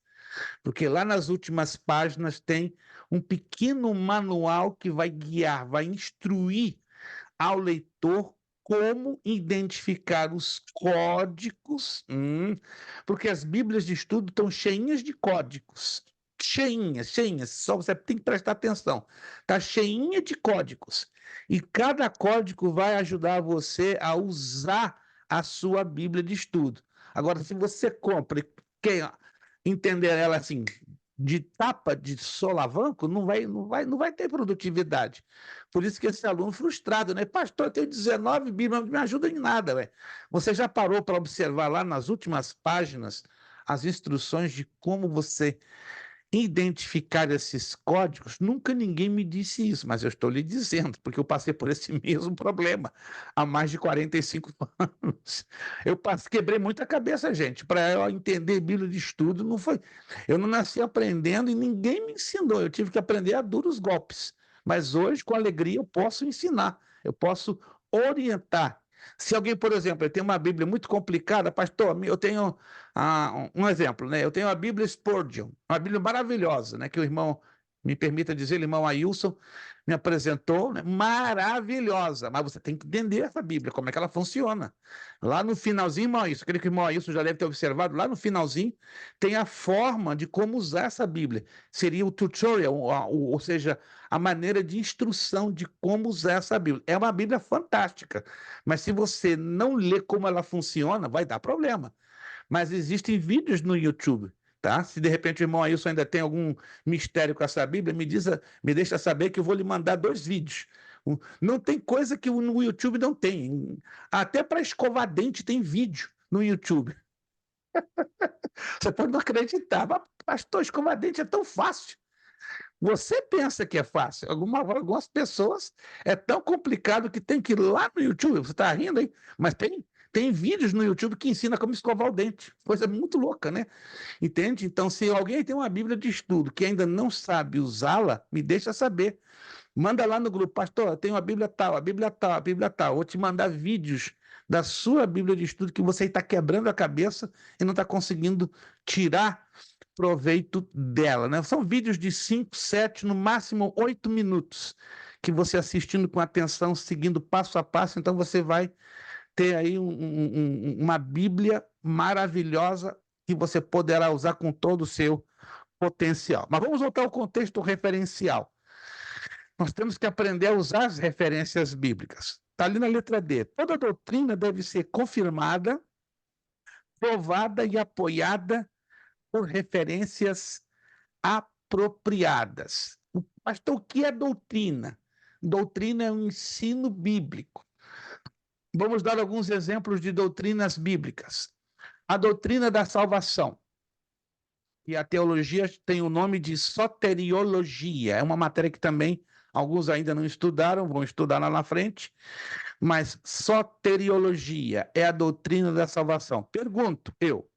Porque lá nas últimas páginas tem um pequeno manual que vai guiar, vai instruir ao leitor como identificar os códigos, porque as Bíblias de estudo estão cheinhas de códigos. Cheinhas, cheinhas, só você tem que prestar atenção. Está cheinha de códigos. E cada código vai ajudar você a usar a sua Bíblia de estudo. Agora, se você compra e quer entender ela assim, de tapa, de solavanco, não vai ter produtividade. Por isso que esse aluno frustrado, né? Pastor, eu tenho 19 Bíblias, não me ajuda em nada, ué. Você já parou para observar lá nas últimas páginas as instruções de como você identificar esses códigos? Nunca ninguém me disse isso, mas eu estou lhe dizendo, porque eu passei por esse mesmo problema há mais de 45 anos. Quebrei muita cabeça, gente, para eu entender Bíblia de estudo. Não foi. Eu não nasci aprendendo e ninguém me ensinou. Eu tive que aprender a duros golpes. Mas hoje, com alegria, eu posso ensinar, eu posso orientar. Se alguém, por exemplo, tem uma Bíblia muito complicada, pastor, eu tenho um exemplo, né? Eu tenho a Bíblia Spurgeon, uma Bíblia maravilhosa, né? Que o irmão, me permita dizer, o irmão Ailson me apresentou, né? Maravilhosa, mas você tem que entender essa Bíblia, como é que ela funciona. Lá no finalzinho, irmão Ailson, aquele que o irmão Ailson já deve ter observado, lá no finalzinho tem a forma de como usar essa Bíblia. Seria o tutorial, ou seja, a maneira de instrução de como usar essa Bíblia. É uma Bíblia fantástica, mas se você não ler como ela funciona, vai dar problema. Mas existem vídeos no YouTube, tá? Se de repente o irmão Ailson ainda tem algum mistério com essa Bíblia, me deixa saber que eu vou lhe mandar 2 vídeos. Não tem coisa que no YouTube não tem. Até para escovar dente tem vídeo no YouTube. Você pode não acreditar, mas pastor, escovar dente é tão fácil. Você pensa que é fácil. Algumas pessoas é tão complicado que tem que ir lá no YouTube. Você está rindo, hein? Mas tem vídeos no YouTube que ensina como escovar o dente. Coisa muito louca, né? Entende? Então, se alguém tem uma Bíblia de estudo que ainda não sabe usá-la, me deixa saber. Manda lá no grupo, pastor, eu tenho a Bíblia tal, a Bíblia tal, a Bíblia tal. Vou te mandar vídeos da sua Bíblia de estudo que você está quebrando a cabeça e não está conseguindo tirar proveito dela, né? São vídeos de 5, 7, no máximo 8 minutos, que você assistindo com atenção, seguindo passo a passo, então você vai ter aí uma Bíblia maravilhosa que você poderá usar com todo o seu potencial. Mas vamos voltar ao contexto referencial. Nós temos que aprender a usar as referências bíblicas. Está ali na letra D. Toda doutrina deve ser confirmada, provada e apoiada por referências apropriadas. Pastor, o que é doutrina? Doutrina é um ensino bíblico. Vamos dar alguns exemplos de doutrinas bíblicas. A doutrina da salvação. E a teologia tem o nome de soteriologia. É uma matéria que também alguns ainda não estudaram, vão estudar lá na frente. Mas soteriologia é a doutrina da salvação. Pergunto eu,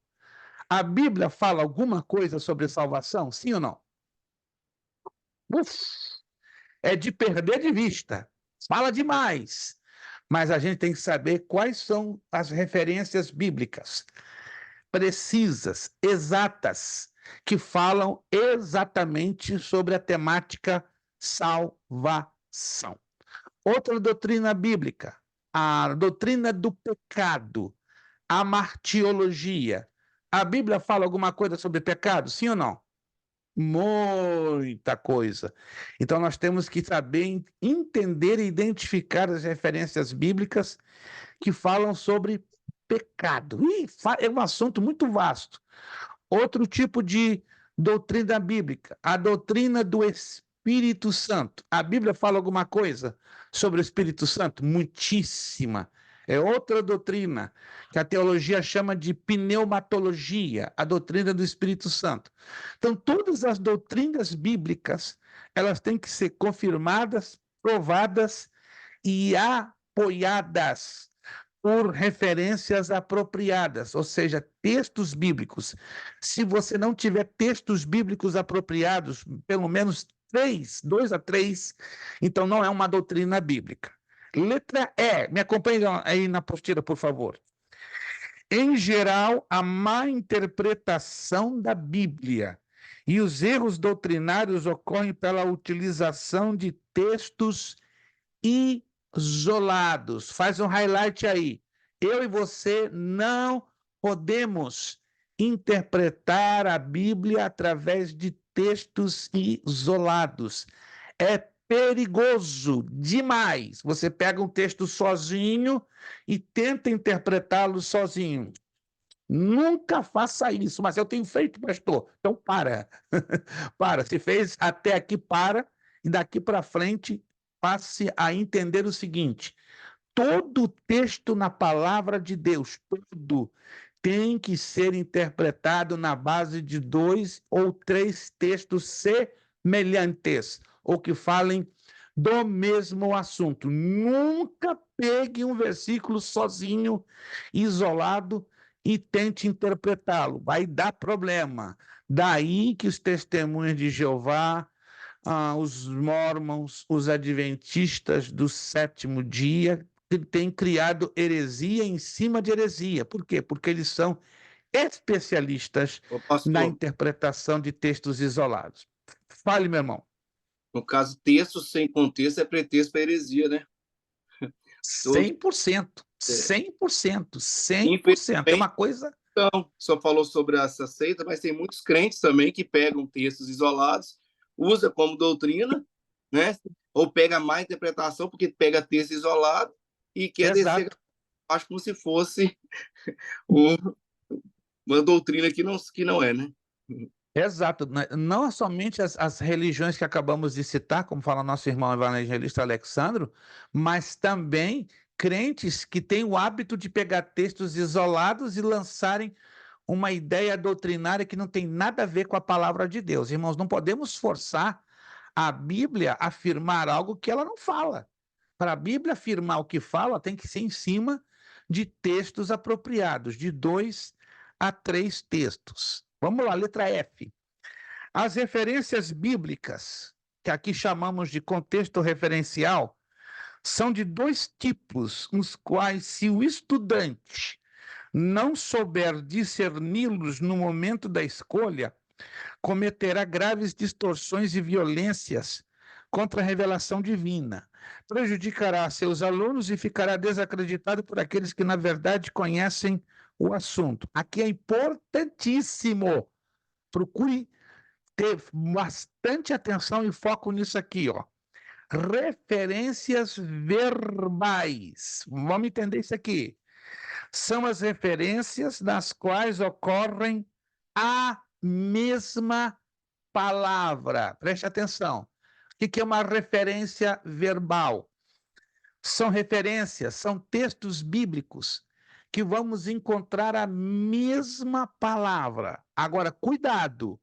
a Bíblia fala alguma coisa sobre salvação? Sim ou não? É de perder de vista. Fala demais. Mas a gente tem que saber quais são as referências bíblicas precisas, exatas, que falam exatamente sobre a temática salvação. Outra doutrina bíblica, a doutrina do pecado, a martiologia. A Bíblia fala alguma coisa sobre pecado? Sim ou não? Muita coisa. Então, nós temos que saber entender e identificar as referências bíblicas que falam sobre pecado. É um assunto muito vasto. Outro tipo de doutrina bíblica, a doutrina do Espírito Santo. A Bíblia fala alguma coisa sobre o Espírito Santo? Muitíssima. É outra doutrina que a teologia chama de pneumatologia, a doutrina do Espírito Santo. Então, todas as doutrinas bíblicas, elas têm que ser confirmadas, provadas e apoiadas por referências apropriadas, ou seja, textos bíblicos. Se você não tiver textos bíblicos apropriados, pelo menos 2 a 3, então não é uma doutrina bíblica. Letra E, me acompanhe aí na apostila, por favor. Em geral, a má interpretação da Bíblia e os erros doutrinários ocorrem pela utilização de textos isolados. Faz um highlight aí. Eu e você não podemos interpretar a Bíblia através de textos isolados. É perigoso demais. Você pega um texto sozinho e tenta interpretá-lo sozinho. Nunca faça isso, mas eu tenho feito, pastor. Então para. Para. Se fez até aqui, para. E daqui para frente, passe a entender o seguinte: todo texto na palavra de Deus, todo, tem que ser interpretado na base de 2 ou 3 textos semelhantes, ou que falem do mesmo assunto. Nunca pegue um versículo sozinho, isolado, e tente interpretá-lo. Vai dar problema. Daí que os testemunhos de Jeová, os mormons, os adventistas do sétimo dia, têm criado heresia em cima de heresia. Por quê? Porque eles são especialistas na interpretação de textos isolados. Fale, meu irmão. No caso, texto sem contexto é pretexto para heresia, né? 100%. 100%. 100%. É uma coisa... Então, só falou sobre essa seita, mas tem muitos crentes também que pegam textos isolados, usa como doutrina, né? Ou pega má interpretação, porque pega texto isolado e quer descer, acho como se fosse uma doutrina que não é, né? Exato. Não é somente as religiões que acabamos de citar, como fala nosso irmão evangelista Alexandro, mas também crentes que têm o hábito de pegar textos isolados e lançarem uma ideia doutrinária que não tem nada a ver com a palavra de Deus. Irmãos, não podemos forçar a Bíblia a afirmar algo que ela não fala. Para a Bíblia afirmar o que fala, tem que ser em cima de textos apropriados, de 2 a 3 textos. Vamos lá, letra F. As referências bíblicas, que aqui chamamos de contexto referencial, são de 2 tipos, os quais, se o estudante não souber discerni-los no momento da escolha, cometerá graves distorções e violências contra a revelação divina, prejudicará seus alunos e ficará desacreditado por aqueles que, na verdade, conhecem o assunto. Aqui é importantíssimo. Procure ter bastante atenção e foco nisso aqui, ó. Referências verbais. Vamos entender isso aqui. São as referências nas quais ocorrem a mesma palavra. Preste atenção. O que é uma referência verbal? São referências, são textos bíblicos que vamos encontrar a mesma palavra. Agora, cuidado,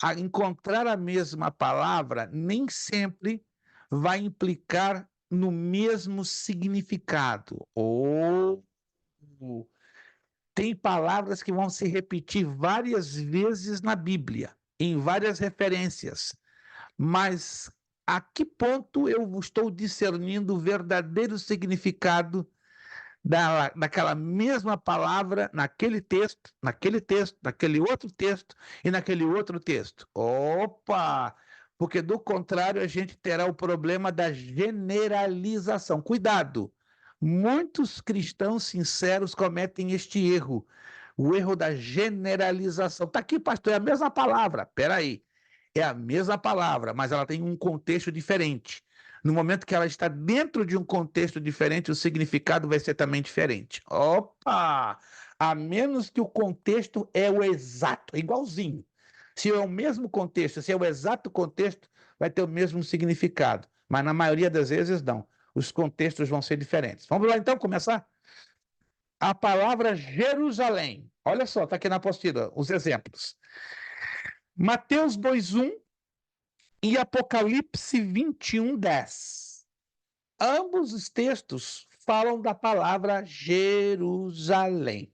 a encontrar a mesma palavra nem sempre vai implicar no mesmo significado. Ou tem palavras que vão se repetir várias vezes na Bíblia, em várias referências, mas a que ponto eu estou discernindo o verdadeiro significado daquela mesma palavra naquele texto, naquele outro texto e naquele outro texto? Opa! Porque do contrário a gente terá o problema da generalização. Cuidado! Muitos cristãos sinceros cometem este erro, o erro da generalização. Está aqui, pastor, é a mesma palavra. Espera aí. É a mesma palavra, mas ela tem um contexto diferente. No momento que ela está dentro de um contexto diferente, o significado vai ser também diferente. Opa! A menos que o contexto é o exato, é igualzinho. Se é o mesmo contexto, se é o exato contexto, vai ter o mesmo significado. Mas na maioria das vezes, não. Os contextos vão ser diferentes. Vamos lá, então, começar? A palavra Jerusalém. Olha só, está aqui na apostila, os exemplos. Mateus 2:1 e Apocalipse 21:10. Ambos os textos falam da palavra Jerusalém.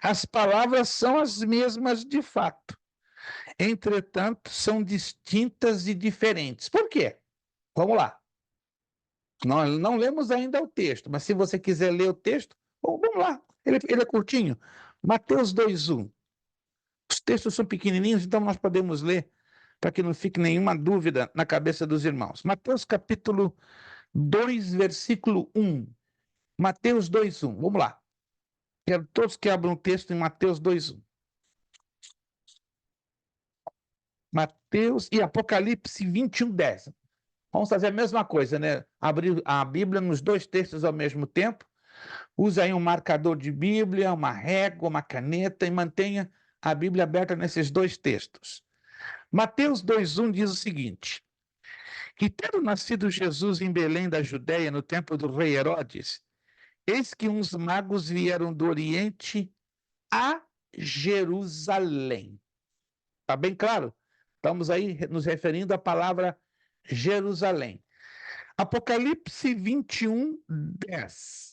As palavras são as mesmas de fato. Entretanto, são distintas e diferentes. Por quê? Vamos lá. Nós não lemos ainda o texto, mas se você quiser ler o texto, vamos lá. Ele é curtinho. Mateus 2:1. Os textos são pequenininhos, então nós podemos ler para que não fique nenhuma dúvida na cabeça dos irmãos. Mateus capítulo 2, versículo 1. Mateus 2:1. Vamos lá. Quero todos que abram o texto em Mateus 2:1. Mateus e Apocalipse 21:10. Vamos fazer a mesma coisa, né? Abrir a Bíblia nos dois textos ao mesmo tempo. Use aí um marcador de Bíblia, uma régua, uma caneta e mantenha a Bíblia aberta nesses dois textos. Mateus 2:1 diz o seguinte: que tendo nascido Jesus em Belém da Judéia, no tempo do rei Herodes, eis que uns magos vieram do Oriente a Jerusalém. Está bem claro? Estamos aí nos referindo à palavra Jerusalém. Apocalipse 21:10.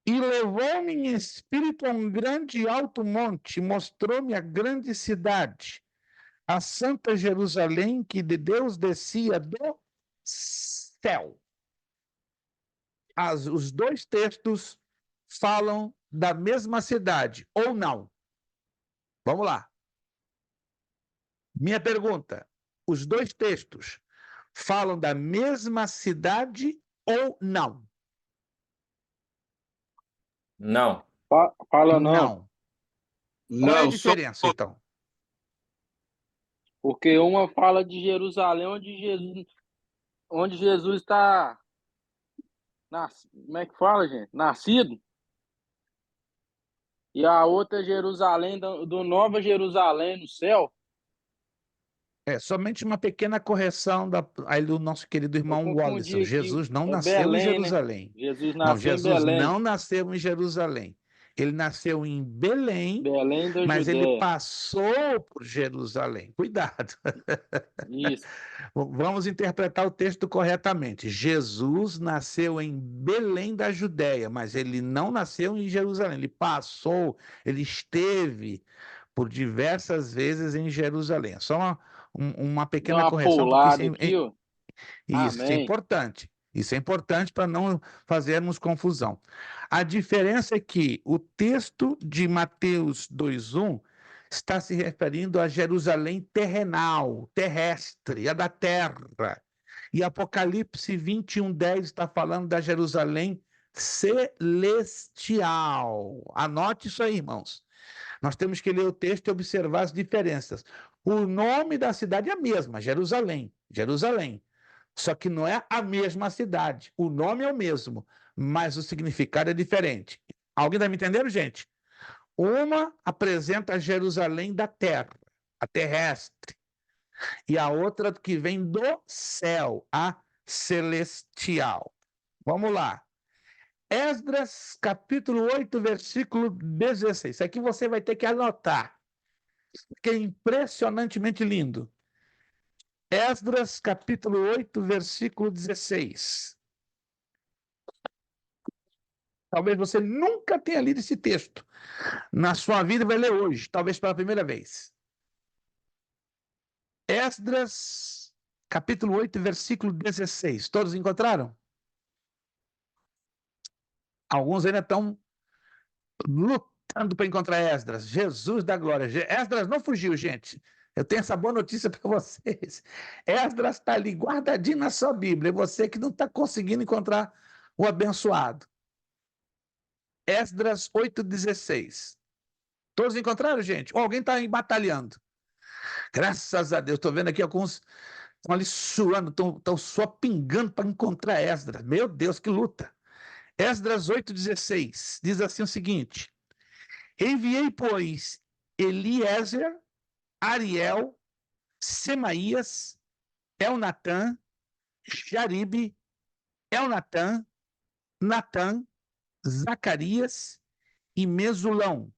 E levou-me em espírito a um grande e alto monte, mostrou-me a grande cidade, a santa Jerusalém, que de Deus descia do céu. Os dois textos falam da mesma cidade, ou não? Vamos lá. Minha pergunta: os dois textos falam da mesma cidade ou não? Não. Fala não, Qual é a Não, só diferença, então? porque uma fala de Jerusalém, onde Jesus está, como é que fala, gente? Nascido. E a outra é Jerusalém, do Nova Jerusalém no céu. É somente uma pequena correção aí do nosso querido irmão Eu confundi Wallison. aqui. Jesus não É nasceu em Belém, né? Jerusalém. Jesus Não, nasceu em Jesus Belém. não nasceu em Jerusalém. Ele nasceu em Belém, Belém da mas ele Judéia. passou por Jerusalém. Cuidado. Isso. Vamos interpretar o texto corretamente. Jesus nasceu em Belém da Judéia, mas ele não nasceu em Jerusalém. Ele passou, ele esteve por diversas vezes em Jerusalém. É só uma Deu pequena uma correção, porque pulada aqui, ó. isso é Amém. importante. Isso é importante para não fazermos confusão. A diferença é que o texto de Mateus 2:1 está se referindo a Jerusalém terrenal, terrestre, a da terra. E Apocalipse 21:10 está falando da Jerusalém celestial. Anote isso aí, irmãos. Nós temos que ler o texto e observar as diferenças. O nome da cidade é a mesma, Jerusalém. Jerusalém. Só que não é a mesma cidade. O nome é o mesmo, mas o significado é diferente. Alguém está me entendendo, gente? Uma apresenta a Jerusalém da terra, a terrestre, e a outra que vem do céu, a celestial. Vamos lá. Esdras, capítulo 8, versículo 16. Isso aqui você vai ter que anotar, que é impressionantemente lindo. Esdras, capítulo 8, versículo 16. Talvez você nunca tenha lido esse texto na sua vida e vai ler hoje, talvez pela primeira vez. Esdras, capítulo 8, versículo 16. Todos encontraram? Alguns ainda estão lutando para encontrar Esdras. Jesus da glória. Esdras não fugiu, gente. Eu tenho essa boa notícia para vocês. Esdras está ali guardadinho na sua Bíblia. E você que não está conseguindo encontrar o abençoado. Esdras 8,16. Todos encontraram, gente? Ou alguém está aí batalhando? Graças a Deus. Estou vendo aqui alguns estão ali suando, estão só pingando para encontrar Esdras. Meu Deus, que luta. Esdras 8,16 diz assim o seguinte: enviei, pois, Eliezer, Ariel, Semaías, Elnatã, Jaribe, Elnatã, Natã, Zacarias e Mesulão,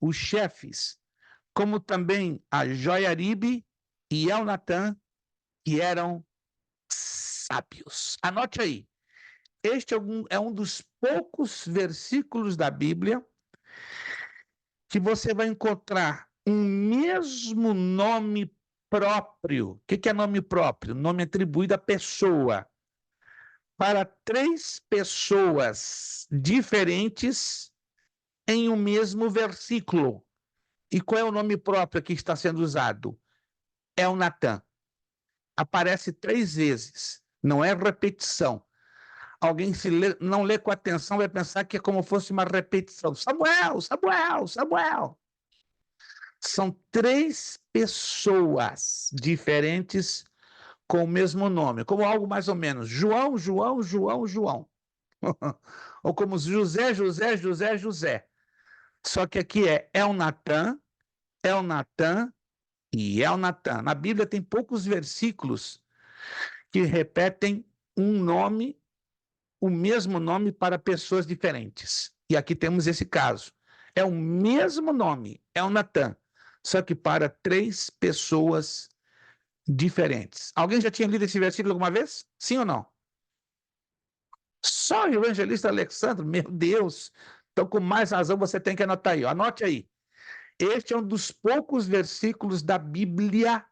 os chefes, como também a Joiaribe e Elnatã, que eram sábios. Anote aí. Este é um dos poucos versículos da Bíblia que você vai encontrar um mesmo nome próprio. O que é nome próprio? Nome atribuído à pessoa. Para três pessoas diferentes em um mesmo versículo. E qual é o nome próprio que está sendo usado? É o Natã. Aparece 3 vezes. Não é repetição. Alguém não lê com atenção vai pensar que é como fosse uma repetição. Samuel, Samuel, Samuel. São 3 pessoas diferentes com o mesmo nome, como algo mais ou menos João, João, João, João. Ou como José, José, José, José. Só que aqui é Elnatã, Elnatã e Elnatã. Na Bíblia tem poucos versículos que repetem um nome, o mesmo nome para pessoas diferentes. E aqui temos esse caso. É o mesmo nome, Elnatã, só que para 3 pessoas diferentes. Alguém já tinha lido esse versículo alguma vez? Sim ou não? Só o evangelista Alexandre, meu Deus. Então, com mais razão, você tem que anotar aí. Anote aí. Este é um dos poucos versículos da Bíblia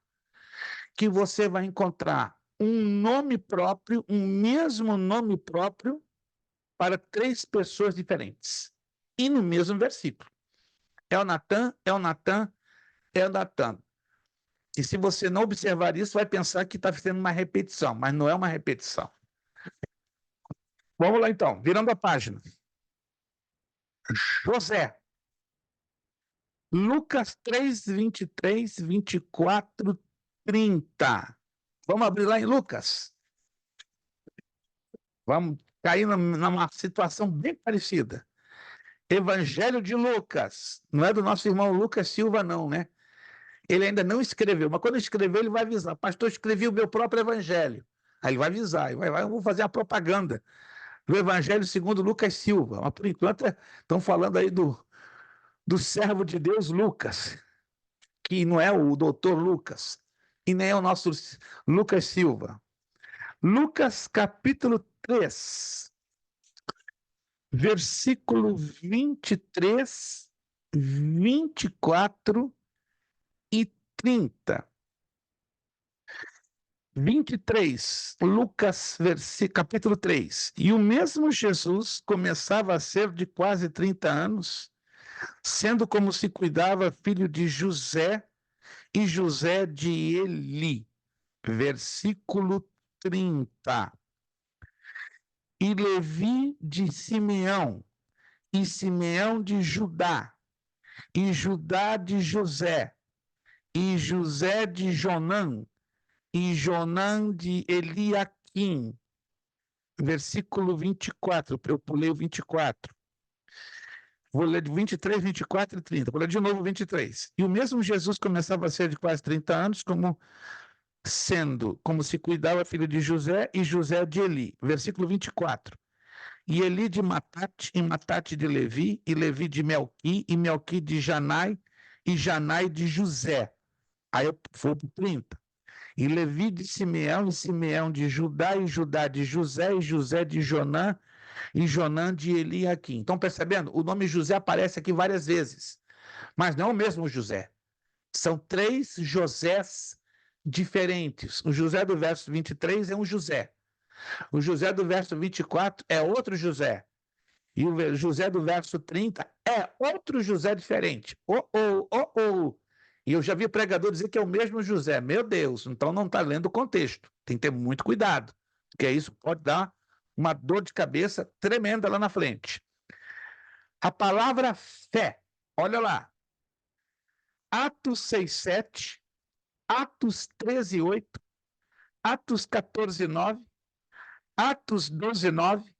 que você vai encontrar um nome próprio, um mesmo nome próprio para 3 pessoas diferentes. E no mesmo versículo. Elnatã, Elnatã, Elnatã. E se você não observar isso, vai pensar que está sendo uma repetição, mas não é uma repetição. Vamos lá então, virando a página. José. Lucas 3, 23, 24, 30. Vamos abrir lá em Lucas. Vamos cair numa situação bem parecida. Evangelho de Lucas. Não é do nosso irmão Lucas Silva, não, né? Ele ainda não escreveu, mas quando escrever, ele vai avisar. Pastor, escrevi o meu próprio evangelho. Aí ele vai avisar, eu vou fazer a propaganda do Evangelho segundo Lucas Silva. Mas, por enquanto, estão falando aí do servo de Deus Lucas, que não é o doutor Lucas, e nem é o nosso Lucas Silva. Lucas capítulo 3, versículo 23, 24 e 30. 23, Lucas, capítulo 3. E o mesmo Jesus começava a ser de quase 30 anos, sendo como se cuidava filho de José e José de Eli. Versículo 30. e Levi de Simeão, e Simeão de Judá, e Judá de José, e José de Jonã, e Jonã de Eliaquim. Versículo 24, eu pulei o 24. Vou ler de 23, 24 e 30. Vou ler de novo o 23. E o mesmo Jesus começava a ser de quase 30 anos, como se cuidava filho de José, e José de Eli. Versículo 24. E Eli de Matate, e Matate de Levi, e Levi de Melqui, e Melqui de Janai, e Janai de José. Aí eu vou para 30. E Levi de Simeão, e Simeão de Judá, e Judá de José, e José de Jonã, e Jonã de Eliaquim. Estão percebendo? O nome José aparece aqui várias vezes, mas não é o mesmo José. São 3 Josés diferentes. O José do verso 23 é um José. O José do verso 24 é outro José. E o José do verso 30 é outro José diferente. E eu já vi pregador dizer que é o mesmo José. Meu Deus, então não está lendo o contexto. Tem que ter muito cuidado, porque isso pode dar uma dor de cabeça tremenda lá na frente. A palavra fé, olha lá. Atos 6:7, Atos 13:8, Atos 14:9, Atos 12:9,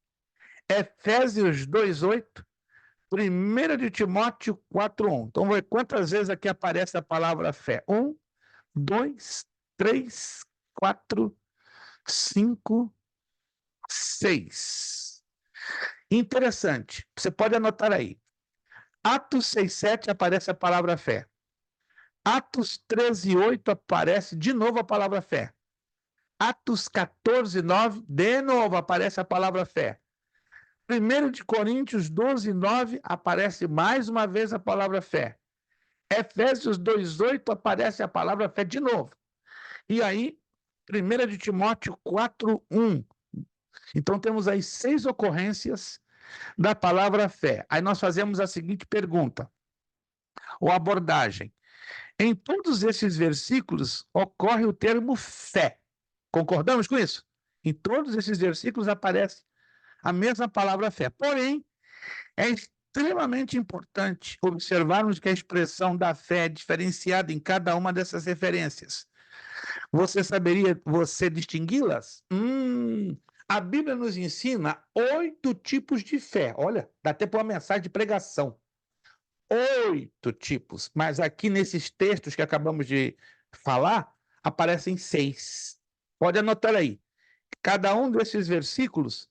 Efésios 2:8, 1 de Timóteo 4:1. Então, vamos ver quantas vezes aqui aparece a palavra fé. 1, 2, 3, 4, 5, 6. Interessante. Você pode anotar aí. Atos 6:7 aparece a palavra fé. Atos 13:8 aparece de novo a palavra fé. Atos 14:9, de novo aparece a palavra fé. 1 de Coríntios 12:9 aparece mais uma vez a palavra fé. Efésios 2:8 aparece a palavra fé de novo. E aí, 1 de Timóteo 4:1. Então temos aí 6 ocorrências da palavra fé. Aí nós fazemos a seguinte pergunta, ou abordagem. Em todos esses versículos ocorre o termo fé. Concordamos com isso? Em todos esses versículos aparece a mesma palavra fé. Porém, é extremamente importante observarmos que a expressão da fé é diferenciada em cada uma dessas referências. Você distingui-las? A Bíblia nos ensina 8 tipos de fé. Olha, dá até para uma mensagem de pregação. 8 tipos. Mas aqui nesses textos que acabamos de falar, aparecem 6. Pode anotar aí. Cada um desses versículos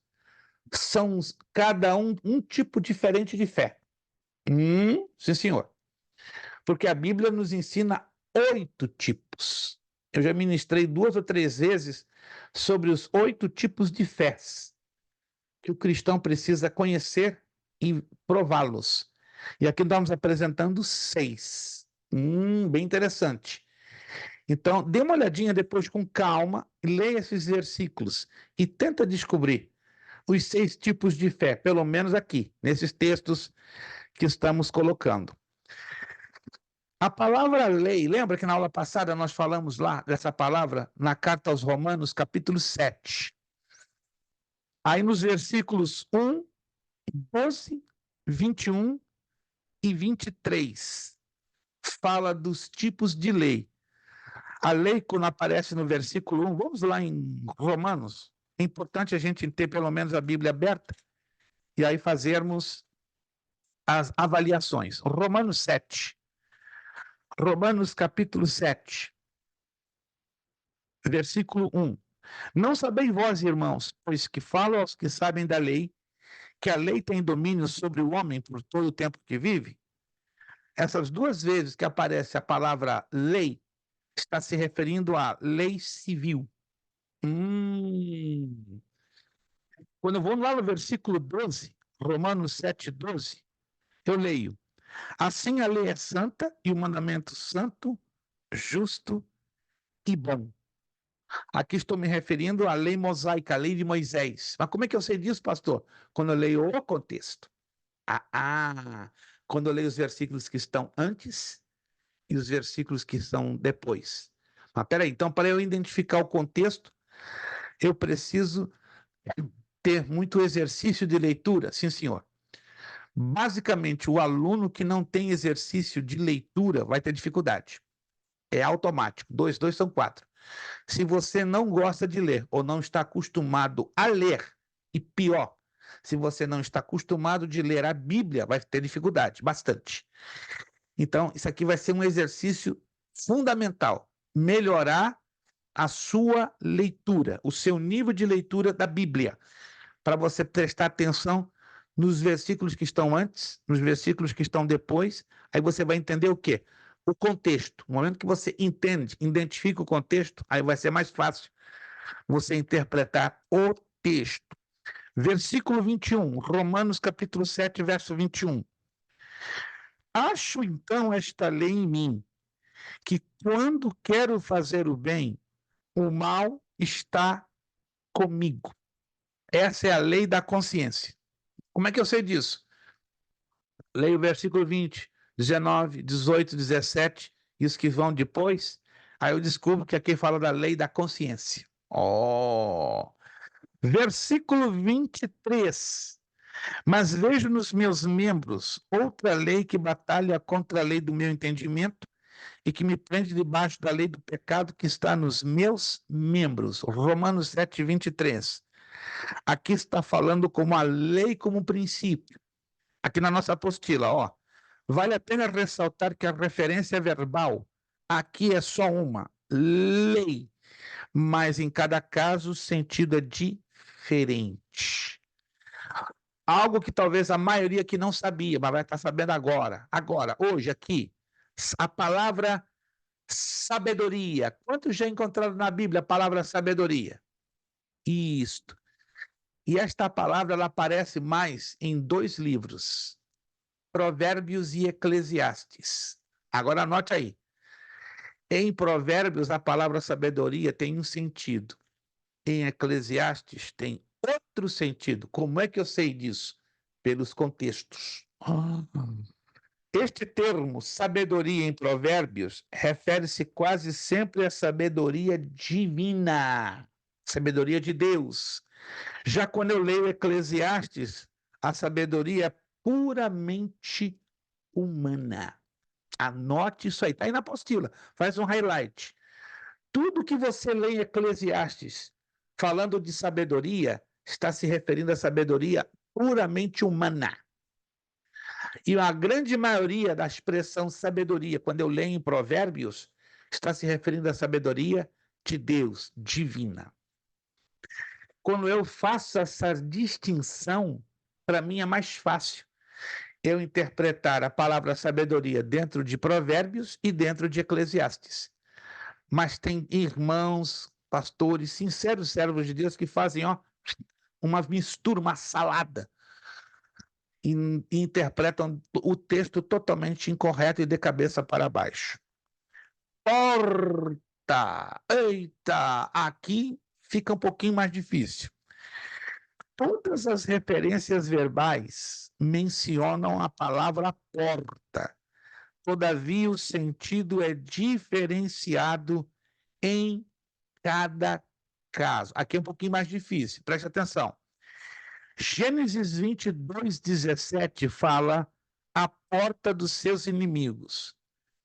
são cada um tipo diferente de fé. Sim, senhor. Porque a Bíblia nos ensina 8 tipos. Eu já ministrei 2 ou 3 vezes sobre os 8 tipos de fés que o cristão precisa conhecer e prová-los. E aqui nós estamos apresentando 6. Bem interessante. Então, dê uma olhadinha depois com calma, leia esses versículos e tenta descobrir os 6 tipos de fé, pelo menos aqui, nesses textos que estamos colocando. A palavra lei, lembra que na aula passada nós falamos lá dessa palavra na carta aos Romanos, capítulo 7. Aí nos versículos 1, 12, 21 e 23, fala dos tipos de lei. A lei, quando aparece no versículo 1, vamos lá em Romanos, é importante a gente ter pelo menos a Bíblia aberta e aí fazermos as avaliações. Romanos 7. Romanos capítulo 7, versículo 1. Não sabeis vós, irmãos, pois que falo aos que sabem da lei, que a lei tem domínio sobre o homem por todo o tempo que vive? Essas 2 vezes que aparece a palavra lei, está se referindo à lei civil. Quando eu vou lá no versículo 12, Romanos 7:12, eu leio: assim a lei é santa e o mandamento santo, justo e bom. Aqui estou me referindo à lei mosaica, a lei de Moisés. Mas como é que eu sei disso, pastor? Quando eu leio o contexto. Quando eu leio os versículos que estão antes e os versículos que estão depois. Mas peraí, então para eu identificar o contexto, eu preciso ter muito exercício de leitura? Sim, senhor. Basicamente, o aluno que não tem exercício de leitura vai ter dificuldade. É automático. 2, 2 são 4. Se você não gosta de ler ou não está acostumado a ler, e pior, se você não está acostumado de ler a Bíblia, vai ter dificuldade, bastante. Então, isso aqui vai ser um exercício fundamental. Melhorar a sua leitura, o seu nível de leitura da Bíblia, para você prestar atenção nos versículos que estão antes, nos versículos que estão depois, aí você vai entender o quê? O contexto. No momento que você entende, identifica o contexto, aí vai ser mais fácil você interpretar o texto. Versículo 21, Romanos capítulo 7, verso 21. Acho então esta lei em mim, que quando quero fazer o bem, o mal está comigo. Essa é a lei da consciência. Como é que eu sei disso? Leio o versículo 20, 19, 18, 17, e os que vão depois, aí eu descubro que aqui fala da lei da consciência. Versículo 23. Mas vejo nos meus membros outra lei que batalha contra a lei do meu entendimento e que me prende debaixo da lei do pecado que está nos meus membros. Romanos 7, 23. Aqui está falando como a lei como princípio. Aqui na nossa apostila, ó. Vale a pena ressaltar que a referência verbal aqui é só uma, lei, mas em cada caso o sentido é diferente. Algo que talvez a maioria aqui não sabia, mas vai estar sabendo agora. Agora, hoje, aqui, a palavra sabedoria. Quantos já encontraram na Bíblia a palavra sabedoria? Isto. E esta palavra ela aparece mais em 2 livros, Provérbios e Eclesiastes. Agora anote aí. Em Provérbios, a palavra sabedoria tem um sentido. Em Eclesiastes, tem outro sentido. Como é que eu sei disso? Pelos contextos. Este termo, sabedoria em Provérbios, refere-se quase sempre à sabedoria divina, sabedoria de Deus. Já quando eu leio Eclesiastes, a sabedoria é puramente humana. Anote isso aí, está aí na apostila, faz um highlight. Tudo que você lê em Eclesiastes, falando de sabedoria, está se referindo à sabedoria puramente humana. E a grande maioria da expressão sabedoria, quando eu leio em Provérbios, está se referindo à sabedoria de Deus, divina. Quando eu faço essa distinção, para mim é mais fácil eu interpretar a palavra sabedoria dentro de Provérbios e dentro de Eclesiastes. Mas tem irmãos, pastores, sinceros servos de Deus que fazem uma mistura, uma salada, e interpretam o texto totalmente incorreto e de cabeça para baixo. Porta! Eita! Aqui fica um pouquinho mais difícil. Todas as referências verbais mencionam a palavra porta. Todavia, o sentido é diferenciado em cada caso. Aqui é um pouquinho mais difícil, preste atenção. Gênesis 22, 17 fala a porta dos seus inimigos.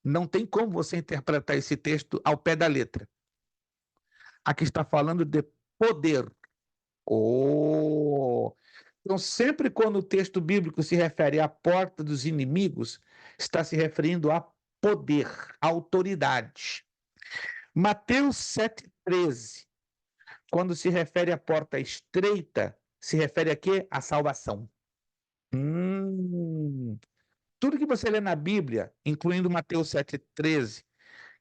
Não tem como você interpretar esse texto ao pé da letra. Aqui está falando de poder. Então, sempre quando o texto bíblico se refere à porta dos inimigos, está se referindo a poder, a autoridade. Mateus 7,13, quando se refere à porta estreita, se refere a quê? A salvação. Tudo que você lê na Bíblia, incluindo Mateus 7,13,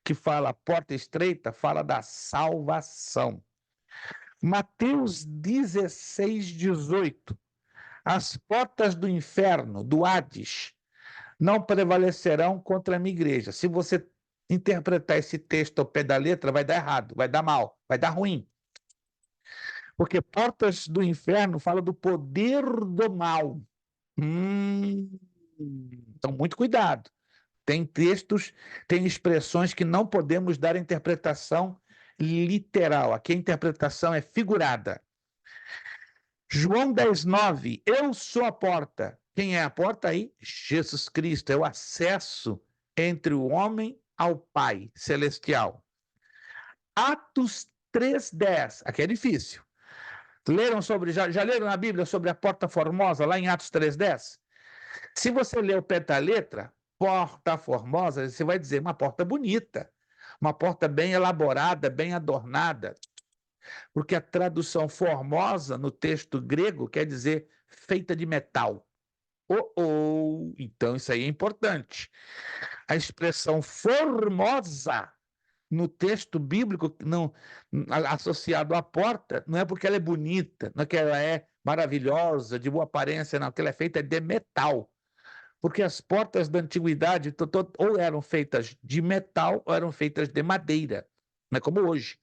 que fala porta estreita, fala da salvação. Mateus 16,18, as portas do inferno, do Hades, não prevalecerão contra a minha igreja. Se você interpretar esse texto ao pé da letra, vai dar errado, vai dar mal, vai dar ruim. Porque portas do inferno fala do poder do mal. Então, muito cuidado. Tem textos, tem expressões que não podemos dar interpretação literal. Aqui a interpretação é figurada. João 10:9, eu sou a porta. Quem é a porta aí? Jesus Cristo, é o acesso entre o homem ao Pai celestial. Atos 3:10, aqui é difícil. Leram sobre, já leram na Bíblia sobre a porta formosa, lá em Atos 3:10? Se você ler o pé da letra, porta formosa, você vai dizer uma porta bonita, uma porta bem elaborada, bem adornada, porque a tradução formosa no texto grego quer dizer feita de metal. Então isso aí é importante. A expressão formosa no texto bíblico, não, associado à porta, não é porque ela é bonita, não é que ela é maravilhosa, de boa aparência, não, que ela é feita de metal. Porque as portas da antiguidade ou eram feitas de metal ou eram feitas de madeira, não é como hoje.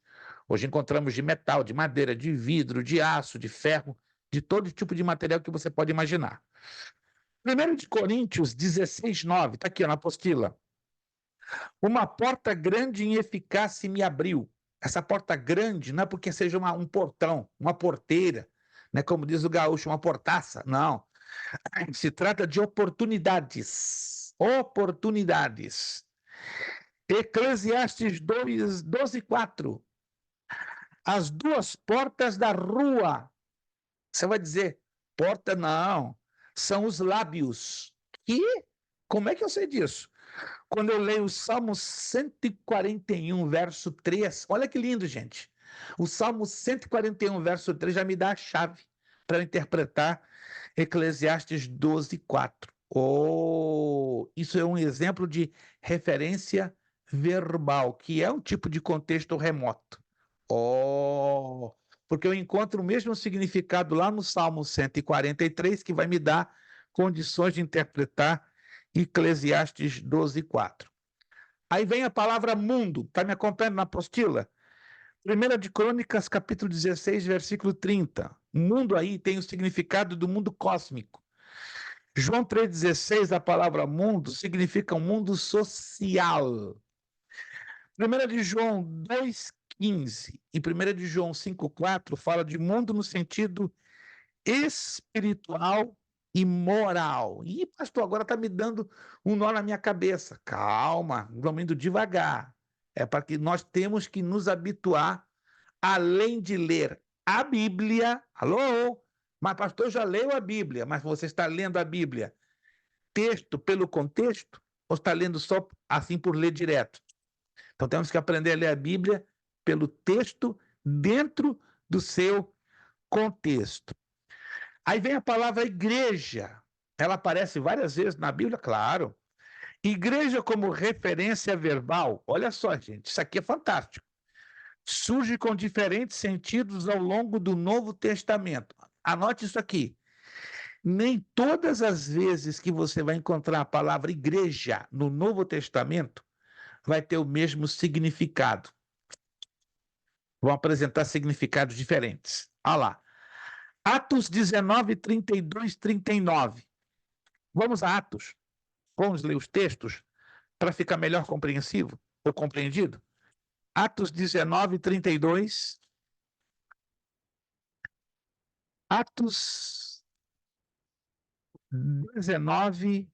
Hoje encontramos de metal, de madeira, de vidro, de aço, de ferro, de todo tipo de material que você pode imaginar. 1 de Coríntios 16:9, está aqui ó, na apostila. Uma porta grande e eficaz se me abriu. Essa porta grande não é porque seja um portão, uma porteira, né, como diz o gaúcho, uma portaça. Não. Se trata de oportunidades. Oportunidades. Eclesiastes 12:4. As duas portas da rua. Você vai dizer, porta não, são os lábios. E como é que eu sei disso? Quando eu leio o Salmo 141, verso 3, olha que lindo, gente. O Salmo 141, verso 3 já me dá a chave para interpretar Eclesiastes 12:4. Isso é um exemplo de referência verbal, que é um tipo de contexto remoto. Porque eu encontro o mesmo significado lá no Salmo 143, que vai me dar condições de interpretar Eclesiastes 12:4. Aí vem a palavra mundo, está me acompanhando na apostila? 1 de Crônicas, capítulo 16, versículo 30. Mundo aí tem o significado do mundo cósmico. João 3,16, a palavra mundo significa um mundo social. 1 de João 2,15 e 1 de João 5,4 fala de mundo no sentido espiritual e moral. Ih, pastor, agora está me dando um nó na minha cabeça. Calma, vamos indo devagar. É para que nós temos que nos habituar, além de ler a Bíblia. Alô? Mas, pastor, eu já leio a Bíblia, mas você está lendo a Bíblia texto pelo contexto ou está lendo só assim por ler direto? Então temos que aprender a ler a Bíblia pelo texto dentro do seu contexto. Aí vem a palavra igreja. Ela aparece várias vezes na Bíblia, claro. Igreja como referência verbal. Olha só, gente, isso aqui é fantástico. Surge com diferentes sentidos ao longo do Novo Testamento. Anote isso aqui. Nem todas as vezes que você vai encontrar a palavra igreja no Novo Testamento vai ter o mesmo significado. Vão apresentar significados diferentes. Olha lá. Atos 19, 32, 39. Vamos a Atos. Vamos ler os textos para ficar melhor compreensivo ou compreendido. Atos 19, 32. Atos 19,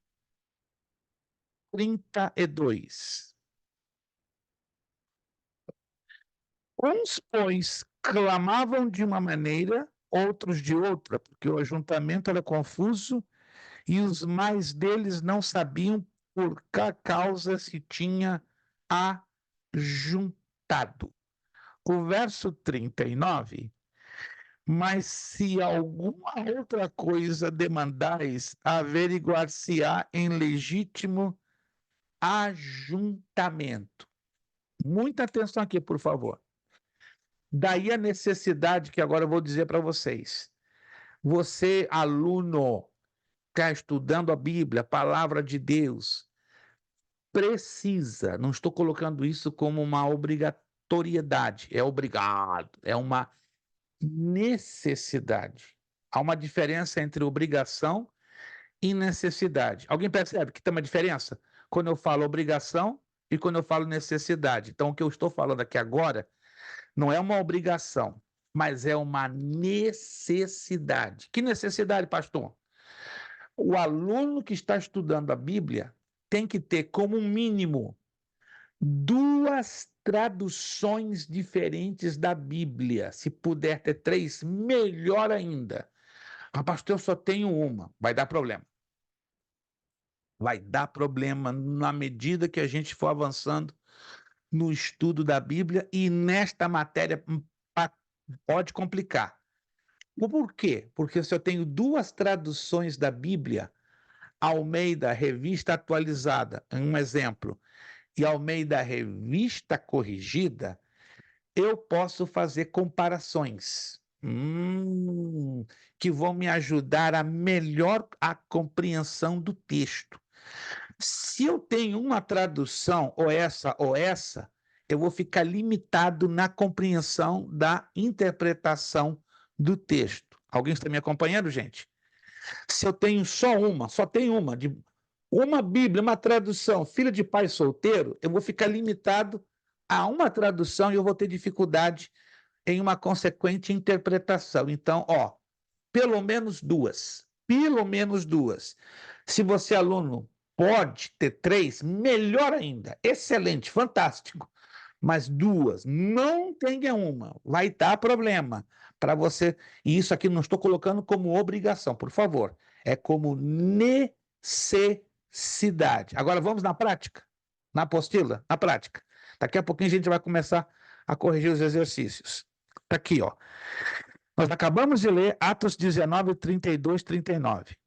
32. Uns, pois, clamavam de uma maneira, outros de outra, porque o ajuntamento era confuso e os mais deles não sabiam por que causa se tinha ajuntado. O verso 39, mas se alguma outra coisa demandais, averiguar-se-á em legítimo ajuntamento. Muita atenção aqui, por favor. Daí a necessidade que agora eu vou dizer para vocês. Você, aluno, está estudando a Bíblia, a palavra de Deus, precisa, não estou colocando isso como uma obrigatoriedade, é obrigado, é uma necessidade. Há uma diferença entre obrigação e necessidade. Alguém percebe que tem uma diferença quando eu falo obrigação e quando eu falo necessidade? Então, o que eu estou falando aqui agora não é uma obrigação, mas é uma necessidade. Que necessidade, pastor? O aluno que está estudando a Bíblia tem que ter como mínimo 2 traduções diferentes da Bíblia. Se puder ter 3, melhor ainda. Ah, pastor, eu só tenho uma. Vai dar problema. Vai dar problema na medida que a gente for avançando no estudo da Bíblia e nesta matéria pode complicar. Por quê? Porque se eu tenho 2 traduções da Bíblia, Almeida, Revista Atualizada, um exemplo, e Almeida, Revista Corrigida, eu posso fazer comparações que vão me ajudar a melhor a compreensão do texto. Se eu tenho uma tradução, ou essa, eu vou ficar limitado na compreensão da interpretação do texto. Alguém está me acompanhando, gente? Se eu tenho só tenho uma Bíblia, uma tradução, filho de pai solteiro, eu vou ficar limitado a uma tradução e eu vou ter dificuldade em uma consequente interpretação. Então, pelo menos 2. Pelo menos 2. Se você, aluno, pode ter 3, melhor ainda. Excelente, fantástico. Mas 2, não tenha uma. Vai dar problema para você. E isso aqui não estou colocando como obrigação, por favor. É como necessidade. Agora vamos na prática? Na apostila? Na prática. Daqui a pouquinho a gente vai começar a corrigir os exercícios. Está aqui, ó. Nós acabamos de ler Atos 19, 32, 39.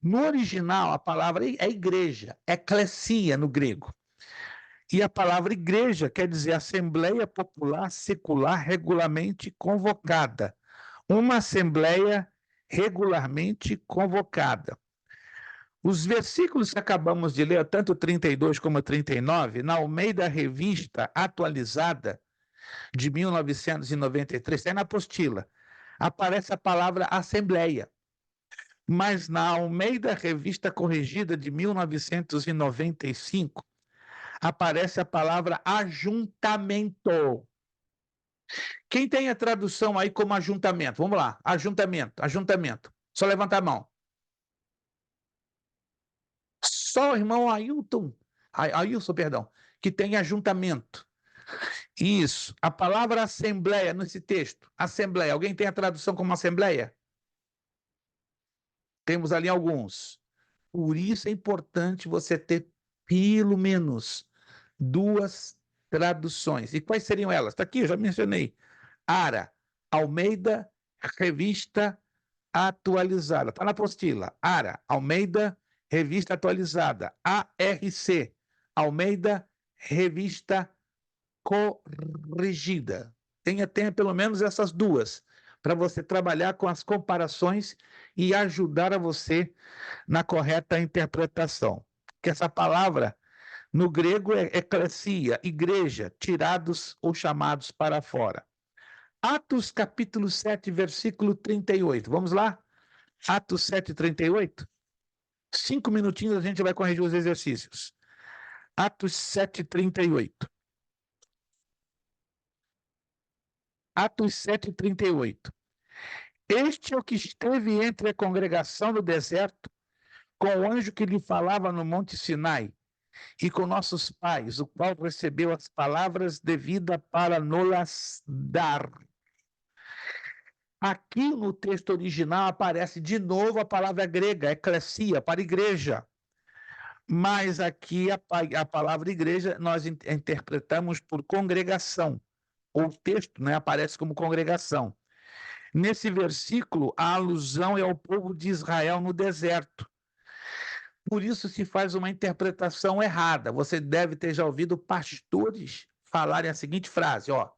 No original, a palavra é igreja, eclesia no grego. E a palavra igreja quer dizer assembleia popular secular regularmente convocada. Uma assembleia regularmente convocada. Os versículos que acabamos de ler, tanto 32 como 39, na Almeida Revista Atualizada, de 1993, está na apostila, aparece a palavra assembleia. Mas na Almeida Revista Corrigida, de 1995, aparece a palavra ajuntamento. Quem tem a tradução aí como ajuntamento? Vamos lá, ajuntamento. Só levanta a mão. Só o irmão Ailson, perdão, que tem ajuntamento. Isso. A palavra assembleia nesse texto. Assembleia. Alguém tem a tradução como assembleia? Temos ali alguns. Por isso é importante você ter pelo menos 2 traduções. E quais seriam elas? Está aqui, eu já mencionei. ARA, Almeida, Revista Atualizada. Está na apostila. ARA, Almeida, Revista Atualizada. ARC, Almeida, Revista Corrigida. Tenha pelo menos essas 2, para você trabalhar com as comparações e ajudar a você na correta interpretação. Que essa palavra, no grego, é eclesia, igreja, tirados ou chamados para fora. Atos capítulo 7, versículo 38. Vamos lá? Atos 7, 38. 5 minutinhos a gente vai corrigir os exercícios. Atos 7, 38. Atos 7, 38. Este é o que esteve entre a congregação no deserto, com o anjo que lhe falava no monte Sinai, e com nossos pais, o qual recebeu as palavras de vida para nos dar. Aqui no texto original aparece de novo a palavra grega, eclesia, para igreja. Mas aqui a palavra igreja nós interpretamos por congregação. O texto, né, aparece como congregação. Nesse versículo, a alusão é ao povo de Israel no deserto. Por isso se faz uma interpretação errada. Você deve ter já ouvido pastores falarem a seguinte frase, ó.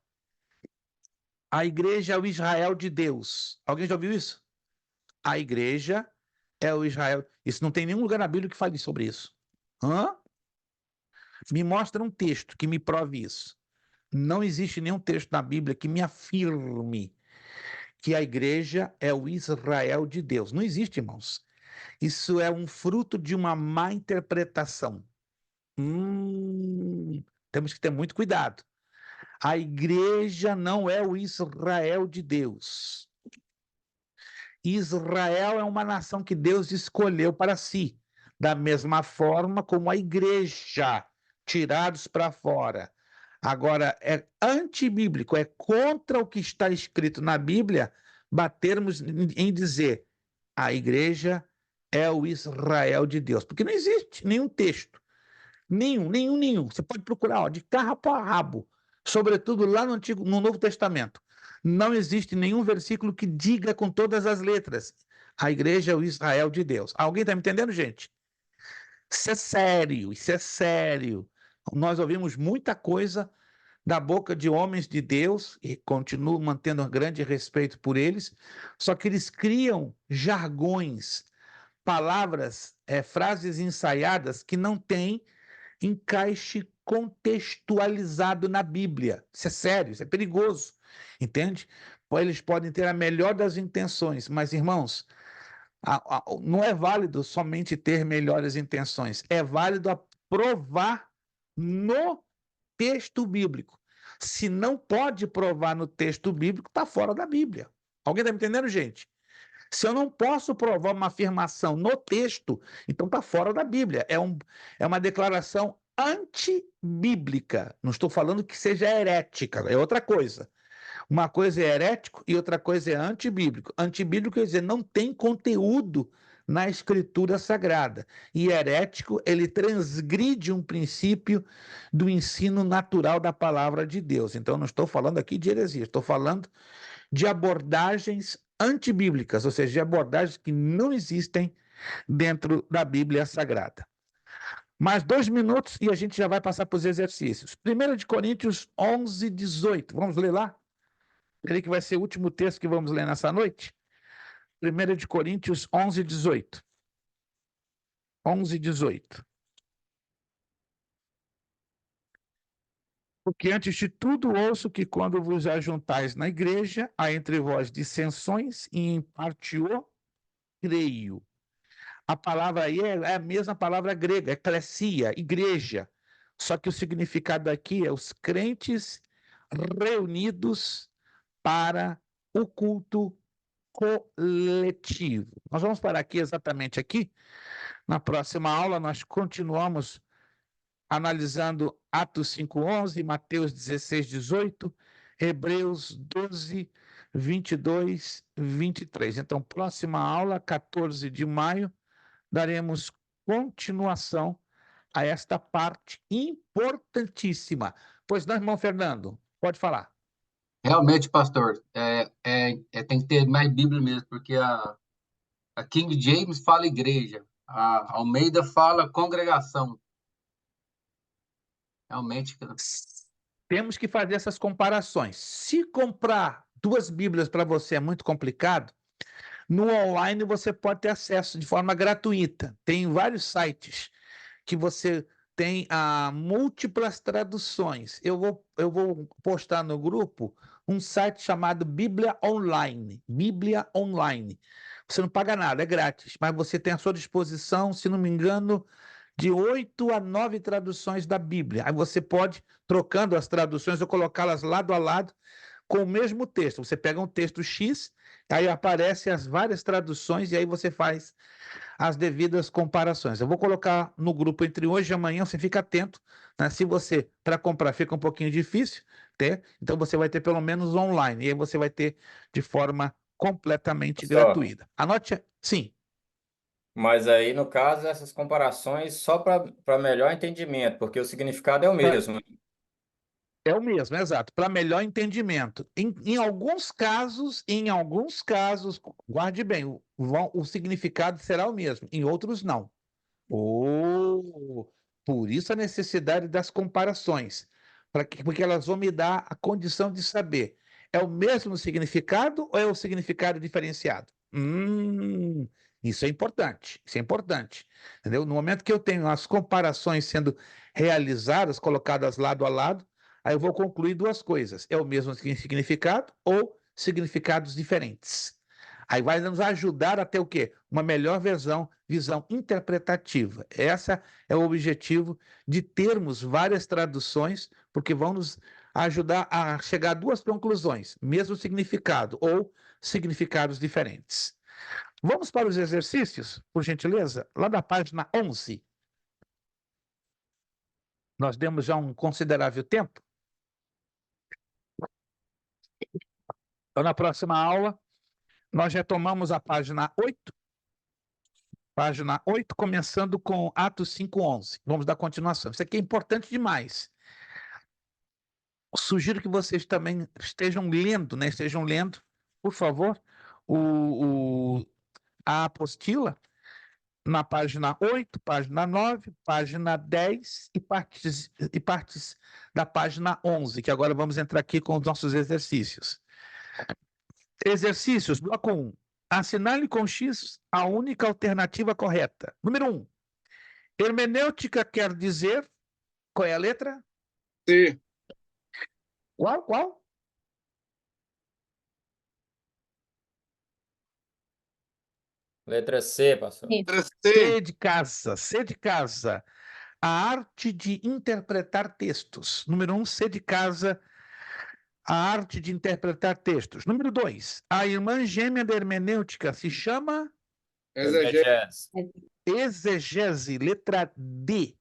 A igreja é o Israel de Deus. Alguém já ouviu isso? A igreja é o Israel. Isso não tem nenhum lugar na Bíblia que fale sobre isso. Me mostra um texto que me prove isso. Não existe nenhum texto na Bíblia que me afirme que a igreja é o Israel de Deus. Não existe, irmãos. Isso é um fruto de uma má interpretação. Temos que ter muito cuidado. A igreja não é o Israel de Deus. Israel é uma nação que Deus escolheu para si, da mesma forma como a igreja, tirados para fora. Agora, é antibíblico, é contra o que está escrito na Bíblia, batermos em dizer a igreja é o Israel de Deus, porque não existe nenhum texto, nenhum. Você pode procurar, ó, de cabo a rabo, sobretudo lá no Novo Testamento. Não existe nenhum versículo que diga com todas as letras: a igreja é o Israel de Deus. Alguém está me entendendo, gente? Isso é sério, isso é sério. Nós ouvimos muita coisa da boca de homens de Deus, e continuo mantendo um grande respeito por eles, só que eles criam jargões, palavras, frases ensaiadas que não têm encaixe contextualizado na Bíblia. Isso é sério, isso é perigoso, entende? Eles podem ter a melhor das intenções, mas, irmãos, não é válido somente ter melhores intenções, é válido provar no texto bíblico. Se não pode provar no texto bíblico, está fora da Bíblia. Alguém está me entendendo, gente? Se eu não posso provar uma afirmação no texto, então está fora da Bíblia. É uma declaração antibíblica. Não estou falando que seja herética, é outra coisa. Uma coisa é herético e outra coisa é antibíblico. Antibíblico quer dizer não tem conteúdo na Escritura Sagrada. E herético, ele transgride um princípio do ensino natural da palavra de Deus. Então, não estou falando aqui de heresia, estou falando de abordagens antibíblicas, ou seja, de abordagens que não existem dentro da Bíblia Sagrada. Mais 2 minutos e a gente já vai passar para os exercícios. 1 Coríntios 11, 18. Vamos ler lá? Creio que vai ser o último texto que vamos ler nessa noite. 1 Coríntios 11, 18. 11, 18. Porque antes de tudo ouço que quando vos ajuntais na igreja, há entre vós dissensões e em parte o creio. A palavra aí é a mesma palavra grega, eclesia, igreja. Só que o significado aqui é os crentes reunidos para o culto coletivo. Nós vamos parar aqui exatamente aqui. Na próxima aula nós continuamos analisando Atos 5:11, Mateus 16:18, Hebreus 12, 22, 23. Então, próxima aula, 14 de maio, daremos continuação a esta parte importantíssima. Pois não, irmão Fernando, pode falar. Realmente, pastor, tem que ter mais Bíblia mesmo, porque a King James fala igreja, a Almeida fala congregação. Realmente, Temos que fazer essas comparações. Se comprar 2 Bíblias para você é muito complicado, no online você pode ter acesso de forma gratuita. Tem vários sites que você tem múltiplas traduções. Eu vou postar no grupo um site chamado Bíblia Online. Bíblia Online. Você não paga nada, é grátis, mas você tem à sua disposição, se não me engano, de 8 a 9 traduções da Bíblia. Aí você pode, trocando as traduções, ou colocá-las lado a lado com o mesmo texto. Você pega um texto X, aí aparecem as várias traduções e aí você faz as devidas comparações. Eu vou colocar no grupo entre hoje e amanhã, você fica atento, né? Se você, para comprar, fica um pouquinho difícil, então você vai ter pelo menos online, e aí você vai ter de forma completamente gratuita. Anote, sim. Mas aí, no caso, essas comparações só para melhor entendimento, porque o significado é o mesmo. É o mesmo, exato, para melhor entendimento. Em alguns casos, guarde bem, o significado será o mesmo, em outros não. Por isso a necessidade das comparações, porque elas vão me dar a condição de saber, é o mesmo significado ou é o significado diferenciado? Isso é importante, entendeu? No momento que eu tenho as comparações sendo realizadas, colocadas lado a lado, aí eu vou concluir 2 coisas, é o mesmo significado ou significados diferentes. Aí vai nos ajudar a ter o quê? Uma melhor visão interpretativa. Esse é o objetivo de termos várias traduções, porque vão nos ajudar a chegar a duas conclusões, mesmo significado ou significados diferentes. Vamos para os exercícios, por gentileza? Lá da página 11. Nós demos já um considerável tempo. Então, na próxima aula, nós retomamos a página 8. Página 8, começando com Atos 5:11. Vamos dar continuação. Isso aqui é importante demais. Sugiro que vocês também estejam lendo, né? Estejam lendo, por favor, a apostila na página 8, página 9, página 10 e partes da página 11, que agora vamos entrar aqui com os nossos exercícios. Exercícios, bloco 1. Assinale com X a única alternativa correta. Número 1. Hermenêutica quer dizer... Qual é a letra? C. Qual? Letra C, pastor. Letra C C. de casa. C de casa. A arte de interpretar textos. Número 1, C de casa. A arte de interpretar textos. Número 2, a irmã gêmea da hermenêutica se chama Exegese. exegese, letra D.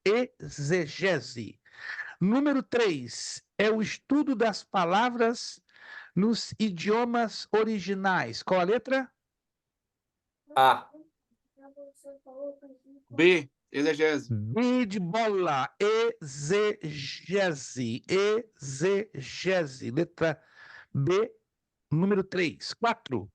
Exegese. Número 3, é o estudo das palavras nos idiomas originais. Qual a letra? A. B. Exegese. B de bola, exegese, exegese, letra B, número 3. 4.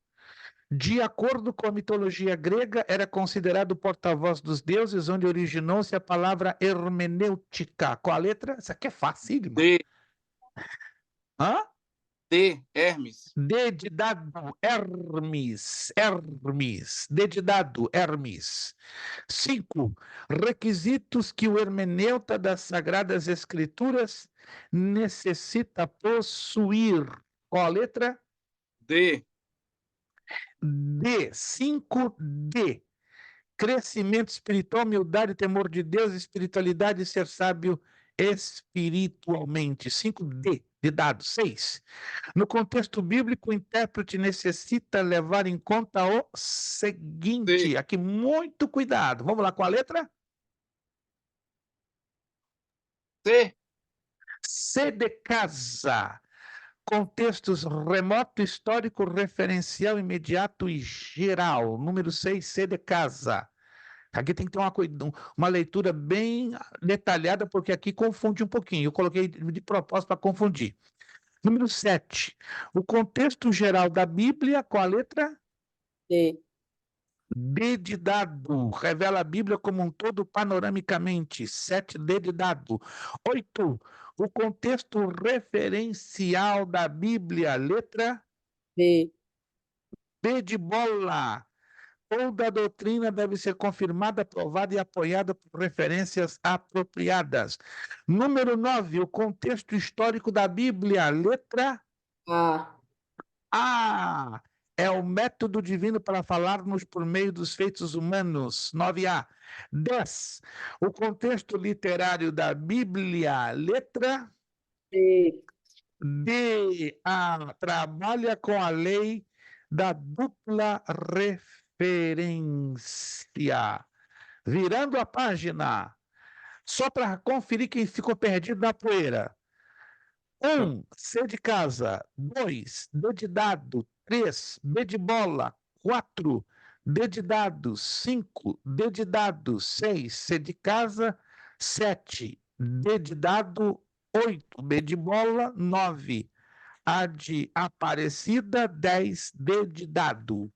De acordo com a mitologia grega, era considerado porta-voz dos deuses, onde originou-se a palavra hermenêutica. Qual a letra? Isso aqui é facílimo. D. Hã? D. Hermes. D de dado, Hermes, Hermes. D de dado, Hermes. 5. Requisitos que o hermeneuta das Sagradas Escrituras necessita possuir. Qual a letra? D. D. 5D. Crescimento espiritual, humildade, temor de Deus, espiritualidade e ser sábio espiritualmente. 5D de dado. 6. No contexto bíblico, o intérprete necessita levar em conta o seguinte. C. Aqui, muito cuidado. Vamos lá com a letra? C. C de casa. Contextos remoto, histórico, referencial, imediato e geral. Número 6, C de casa. Aqui tem que ter uma leitura bem detalhada, porque aqui confunde um pouquinho. Eu coloquei de propósito para confundir. Número 7. O contexto geral da Bíblia, com a letra? D. D de dado. Revela a Bíblia como um todo panoramicamente. 7D de dado. 8. O contexto referencial da Bíblia, letra B. B de bola. Toda a doutrina deve ser confirmada, aprovada e apoiada por referências apropriadas. Número 9. O contexto histórico da Bíblia, letra A. A. É o método divino para falarmos por meio dos feitos humanos. 9A. 10. O contexto literário da Bíblia, letra D. D. A. Trabalha com a lei da dupla referência. Virando a página, só para conferir quem ficou perdido na poeira. 1, C de casa. 2, D de dado. 3, B de bola. 4, D de dado. 5, D de dado. 6, C de casa. 7, D de dado. 8, B de bola. 9, A de Aparecida. 10, D de dado.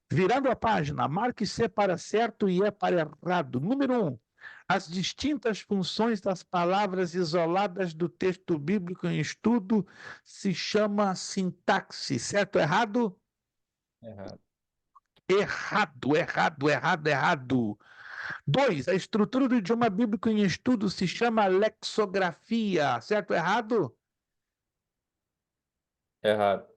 Virando a página, marque C para certo e E para errado. Número 1. As distintas funções das palavras isoladas do texto bíblico em estudo se chama sintaxe. Certo ou errado? Errado. Errado. 2. A estrutura do idioma bíblico em estudo se chama lexografia. Certo ou errado? Errado.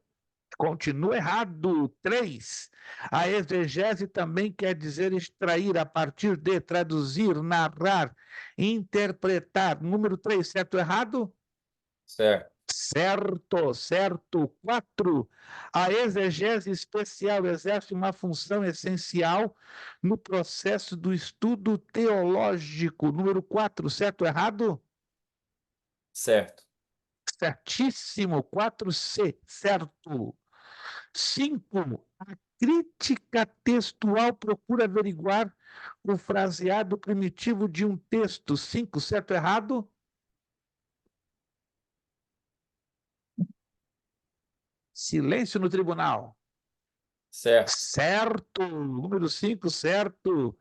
Continua errado. 3. A exegese também quer dizer extrair a partir de, traduzir, narrar, interpretar. Número 3, certo ou errado? Certo. Certo, certo. 4. A exegese especial exerce uma função essencial no processo do estudo teológico. Número 4, certo ou errado? Certo. Certíssimo. 4C, certo. 5. A crítica textual procura averiguar o fraseado primitivo de um texto. 5, certo ou errado? Silêncio no tribunal. Certo. Certo. Número 5, certo.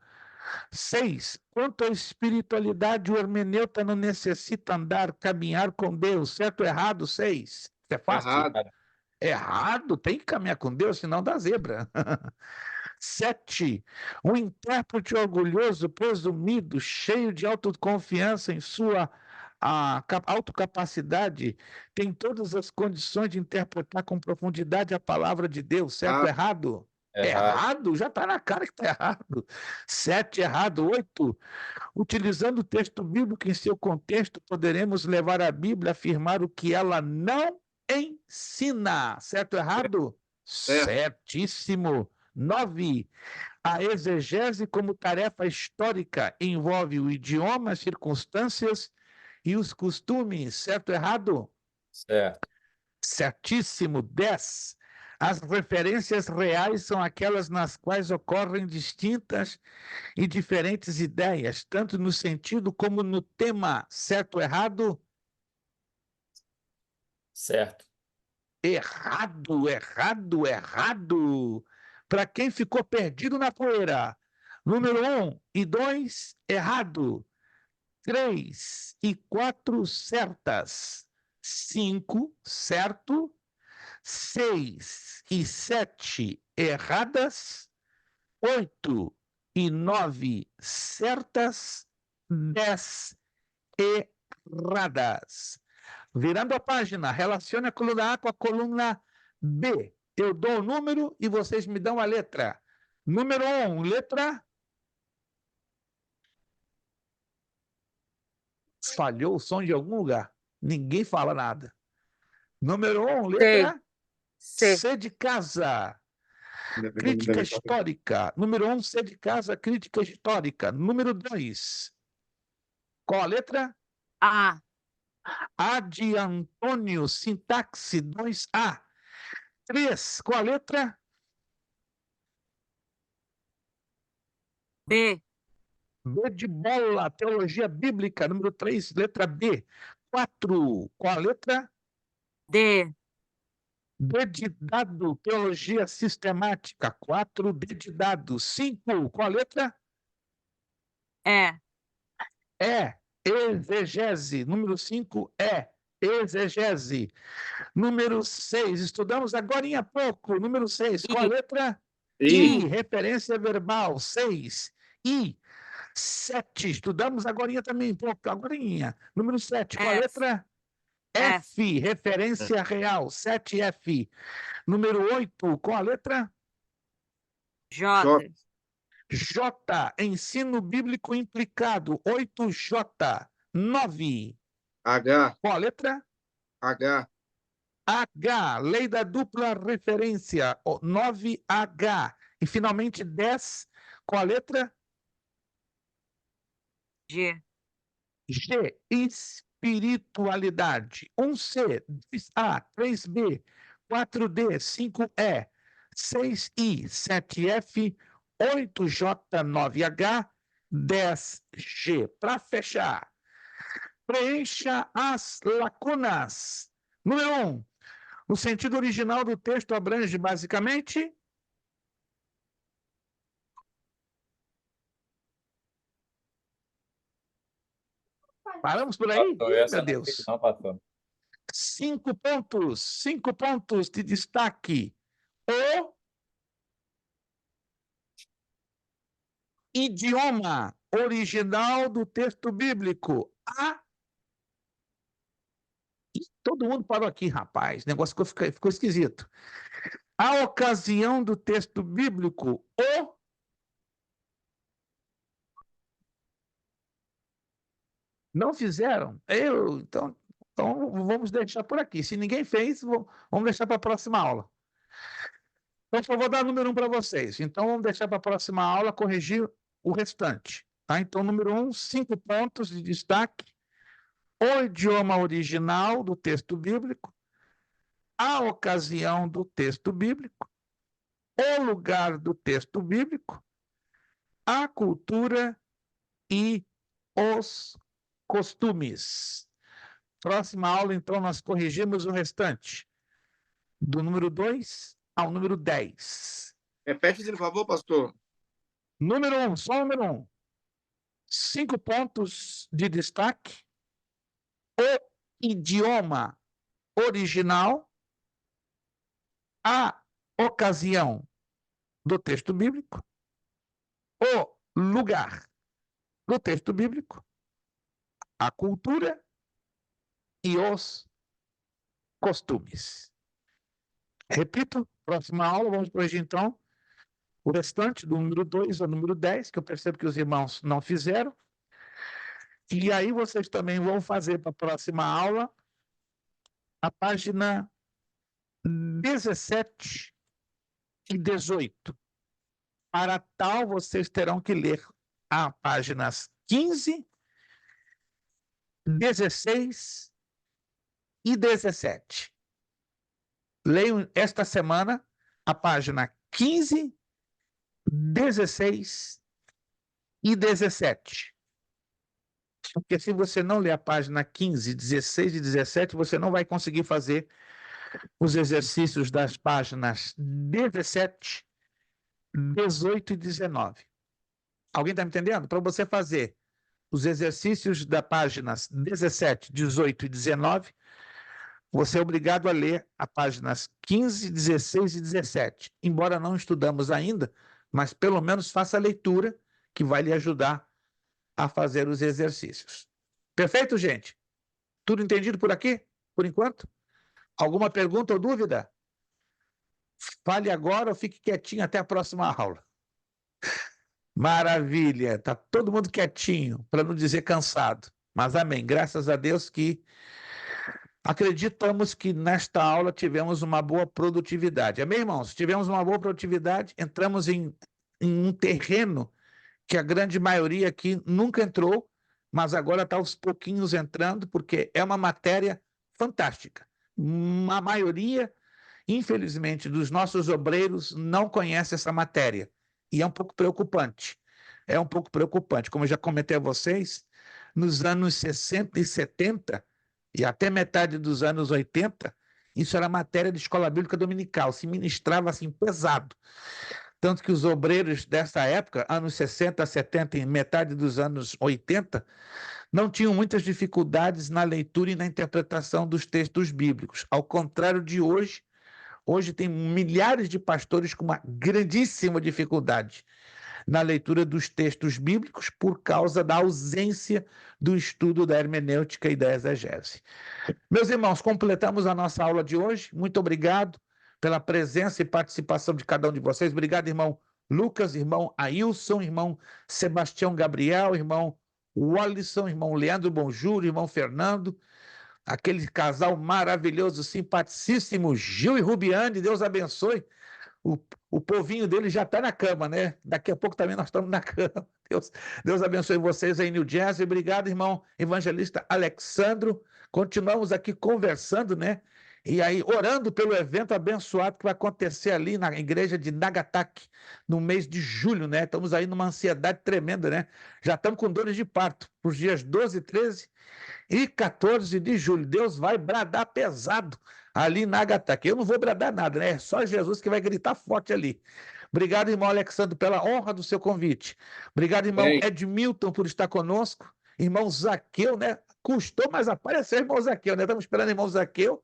6. Quanto à espiritualidade, o hermeneuta não necessita andar, caminhar com Deus. Certo ou errado? 6. Isso é fácil. Errado. Errado, tem que caminhar com Deus, senão dá zebra. 7. Um intérprete orgulhoso, presumido, cheio de autoconfiança em sua autocapacidade, tem todas as condições de interpretar com profundidade a palavra de Deus. Certo ou errado? Errado. Errado? Já está na cara que está errado. 7, errado. 8. Utilizando o texto bíblico em seu contexto, poderemos levar a Bíblia a afirmar o que ela não ensina. Certo ou errado? Certo. Certíssimo. 9. A exegese como tarefa histórica envolve o idioma, as circunstâncias e os costumes. Certo ou errado? Certo. Certíssimo. 10. As referências reais são aquelas nas quais ocorrem distintas e diferentes ideias, tanto no sentido como no tema. Certo ou errado? Certo. Errado, errado, errado. Para quem ficou perdido na poeira. Número 1 e 2, errado. 3 e 4, certas. 5, certo. 6 e 7, erradas. 8 e 9, certas. 10, erradas. Virando a página, relacione a coluna A com a coluna B. Eu dou o número e vocês me dão a letra. Número 1, letra. Falhou o som de algum lugar. Ninguém fala nada. Número 1, letra. C. C de casa. Crítica histórica. Número 1, C de casa, crítica histórica. Número 2. Qual a letra? A. A de Antônio, sintaxe, 2A. 3, qual a letra? B. B de bola, teologia bíblica. Número 3, letra B. 4, qual a letra? D. D de dado, teologia sistemática. 4, D de dado. 5, qual a letra? E. Exegese. Número 5, exegese. Número 6, estudamos agora há pouco. Número 6, qual a I. letra? I. Referência verbal. 6. I. 7, estudamos agora também, pouco, agorinha. Número 7, qual a F. letra? F, referência real. 7F. Número 8, qual a letra? J. J, ensino bíblico implicado. 8J. 9, H. qual a letra? H. H, lei da dupla referência. 9H. E finalmente 10, qual a letra? G. G, espiritualidade. 1C, 2A, 3B, 4D, 5E, 6I, 7F, 8J, 9H, 10G. Para fechar, preencha as lacunas. Número 1. O sentido original do texto abrange basicamente. Paramos por aí? Pastor, Ih, essa meu eu não fiz, Deus. não, pastor. 5 pontos, 5 pontos de destaque. O idioma original do texto bíblico. Todo mundo parou aqui, rapaz. O negócio ficou esquisito. A ocasião do texto bíblico. Não fizeram? Então, Então, vamos deixar por aqui. Se ninguém fez, vamos deixar para a próxima aula. Então, só vou dar o número 1 para vocês. Então, vamos deixar para a próxima aula corrigir o restante. Tá? Então, número 1, 5 pontos de destaque. O idioma original do texto bíblico, a ocasião do texto bíblico, o lugar do texto bíblico, a cultura e os costumes. Próxima aula, então, nós corrigimos o restante, do número 2 ao número 10. Repete, por favor, pastor. Número 1, só o número 1. 5 pontos de destaque. O idioma original, a ocasião do texto bíblico, o lugar do texto bíblico, a cultura e os costumes. Repito, próxima aula, vamos corrigir então o restante do número 2 ao número 10, que eu percebo que os irmãos não fizeram. E aí vocês também vão fazer para a próxima aula a página 17 e 18. Para tal, vocês terão que ler as páginas 15, 16 e 17. Leiam esta semana a página 15, 16 e 17. Porque se você não ler a página 15, 16 e 17, você não vai conseguir fazer os exercícios das páginas 17, 18 e 19. Alguém está me entendendo? Para você fazer os exercícios das páginas 17, 18 e 19, você é obrigado a ler as páginas 15, 16 e 17. Embora não estudamos ainda, mas pelo menos faça a leitura, que vai lhe ajudar a fazer os exercícios. Perfeito, gente? Tudo entendido por aqui, por enquanto? Alguma pergunta ou dúvida? Fale agora ou fique quietinho até a próxima aula. Maravilha, tá todo mundo quietinho, para não dizer cansado. Mas amém, graças a Deus que acreditamos que nesta aula tivemos uma boa produtividade. Amém, irmãos? Tivemos uma boa produtividade, entramos em um terreno que a grande maioria aqui nunca entrou, mas agora está aos pouquinhos entrando, porque é uma matéria fantástica. A maioria, infelizmente, dos nossos obreiros não conhece essa matéria. E é um pouco preocupante. É um pouco preocupante. Como eu já comentei a vocês, nos anos 60 e 70, e até metade dos anos 80, isso era matéria de escola bíblica dominical, se ministrava assim pesado. Tanto que os obreiros dessa época, anos 60, 70 e metade dos anos 80, não tinham muitas dificuldades na leitura e na interpretação dos textos bíblicos. Ao contrário de hoje, hoje tem milhares de pastores com uma grandíssima dificuldade na leitura dos textos bíblicos por causa da ausência do estudo da hermenêutica e da exegese. Meus irmãos, completamos a nossa aula de hoje. Muito obrigado pela presença e participação de cada um de vocês. Obrigado, irmão Lucas, irmão Ailson, irmão Sebastião Gabriel, irmão Wallison, irmão Leandro Bonjuro, irmão Fernando, aquele casal maravilhoso, simpaticíssimo, Gil e Rubiane, Deus abençoe. O povinho dele já está na cama, né? Daqui a pouco também nós estamos na cama. Deus abençoe vocês aí, New Jersey. Obrigado, irmão evangelista Alexandro. Continuamos aqui conversando, né? E aí, orando pelo evento abençoado que vai acontecer ali na igreja de Nagataki, no mês de julho, né? Estamos aí numa ansiedade tremenda, né? Já estamos com dores de parto, para os dias 12, 13 e 14 de julho. Deus vai bradar pesado ali em Nagataki. Eu não vou bradar nada, né? É só Jesus que vai gritar forte ali. Obrigado, irmão Alexandre, pela honra do seu convite. Obrigado, irmão Edmilton, por estar conosco. Irmão Zaqueu, né? Custou, mas apareceu irmão Zaqueu, né? Estamos esperando irmão Zaqueu.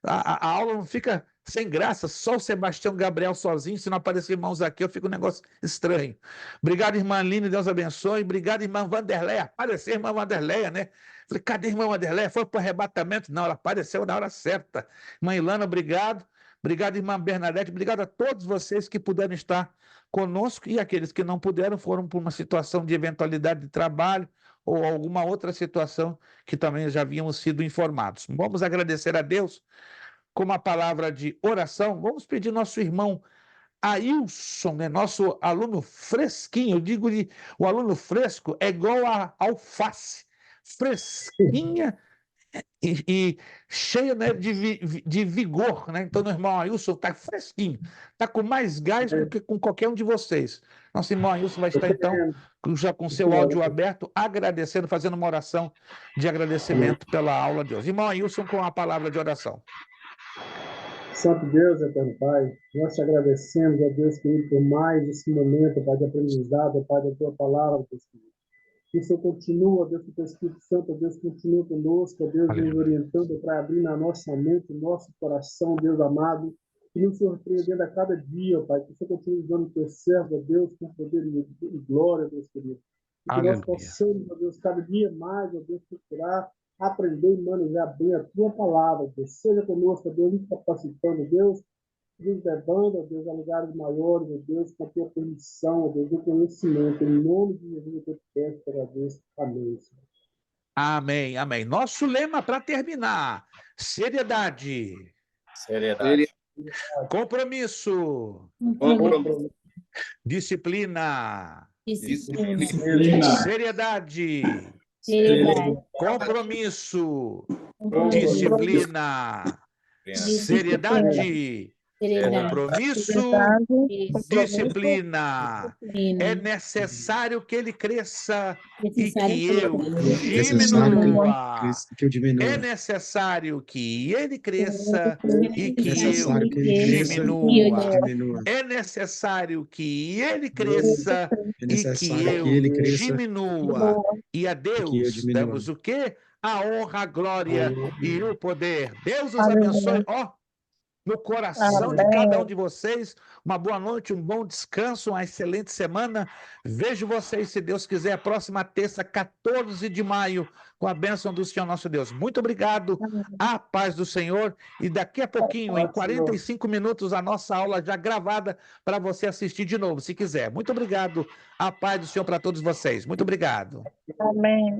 A aula não fica sem graça, só o Sebastião Gabriel sozinho, se não aparecer irmão Zaqueu, fica um negócio estranho. Obrigado, irmã Aline, Deus abençoe. Obrigado, irmã Vanderleia. Apareceu a irmã Vanderleia, né? Falei, cadê a irmã Vanderleia? Foi para o arrebatamento? Não, ela apareceu na hora certa. Irmã Ilana, obrigado Obrigado, irmã Bernadette. Obrigado a todos vocês que puderam estar conosco e aqueles que não puderam foram por uma situação de eventualidade de trabalho ou alguma outra situação que também já havíamos sido informados. Vamos agradecer a Deus com uma palavra de oração. Vamos pedir nosso irmão Ailson, né, nosso aluno fresquinho. Eu digo o aluno fresco é igual a alface, fresquinha e cheia, né, de vigor, né? Então, o irmão Ailson está fresquinho, está com mais gás do que com qualquer um de vocês. Nosso irmão Ailson vai estar, então, já com seu áudio aberto, agradecendo, fazendo uma oração de agradecimento pela aula de hoje. Irmão Ailson, com a palavra de oração. Santo Deus, eterno Pai, nós te agradecemos, ó Deus querido, por mais esse momento, Pai, de aprendizado, Pai, da tua palavra, Deus querido. Que o Senhor continua, Deus, que o teu Espírito Santo, Deus, continua conosco, Deus, nos orientando para abrir na nossa mente, no nosso coração, Deus amado, e nos surpreendendo a cada dia, Pai, que o Senhor continue dando o teu servo, Deus, com poder e glória, Deus querido. E que nós possamos, ó Deus, cada dia mais, ó Deus, procurar aprender e manejar bem a tua palavra, Deus. Seja conosco, Deus, nos capacitando, Deus, nos levando, Deus, a lugares maiores, Deus, com a tua permissão, Deus, o conhecimento, em nome de Jesus, eu te peço, para Deus. Amém, Senhor. Amém, amém. Nosso lema para terminar: seriedade. Seriedade. Compromisso. Disciplina. Seriedade. Compromisso. Disciplina. Seriedade. Compromisso, disciplina. É necessário que ele cresça e que eu diminua. É necessário que ele cresça e que eu diminua. É necessário que ele cresça e que eu diminua. E a Deus damos o quê? A honra, a glória e o poder. Deus os abençoe. Ó, no coração de cada um de vocês. Uma boa noite, um bom descanso, uma excelente semana. Vejo vocês, se Deus quiser, a próxima terça, 14 de maio, com a bênção do Senhor nosso Deus. Muito obrigado, a paz do Senhor. E daqui a pouquinho, em 45 minutos, a nossa aula já gravada para você assistir de novo, se quiser. Muito obrigado, a paz do Senhor para todos vocês. Muito obrigado. Amém.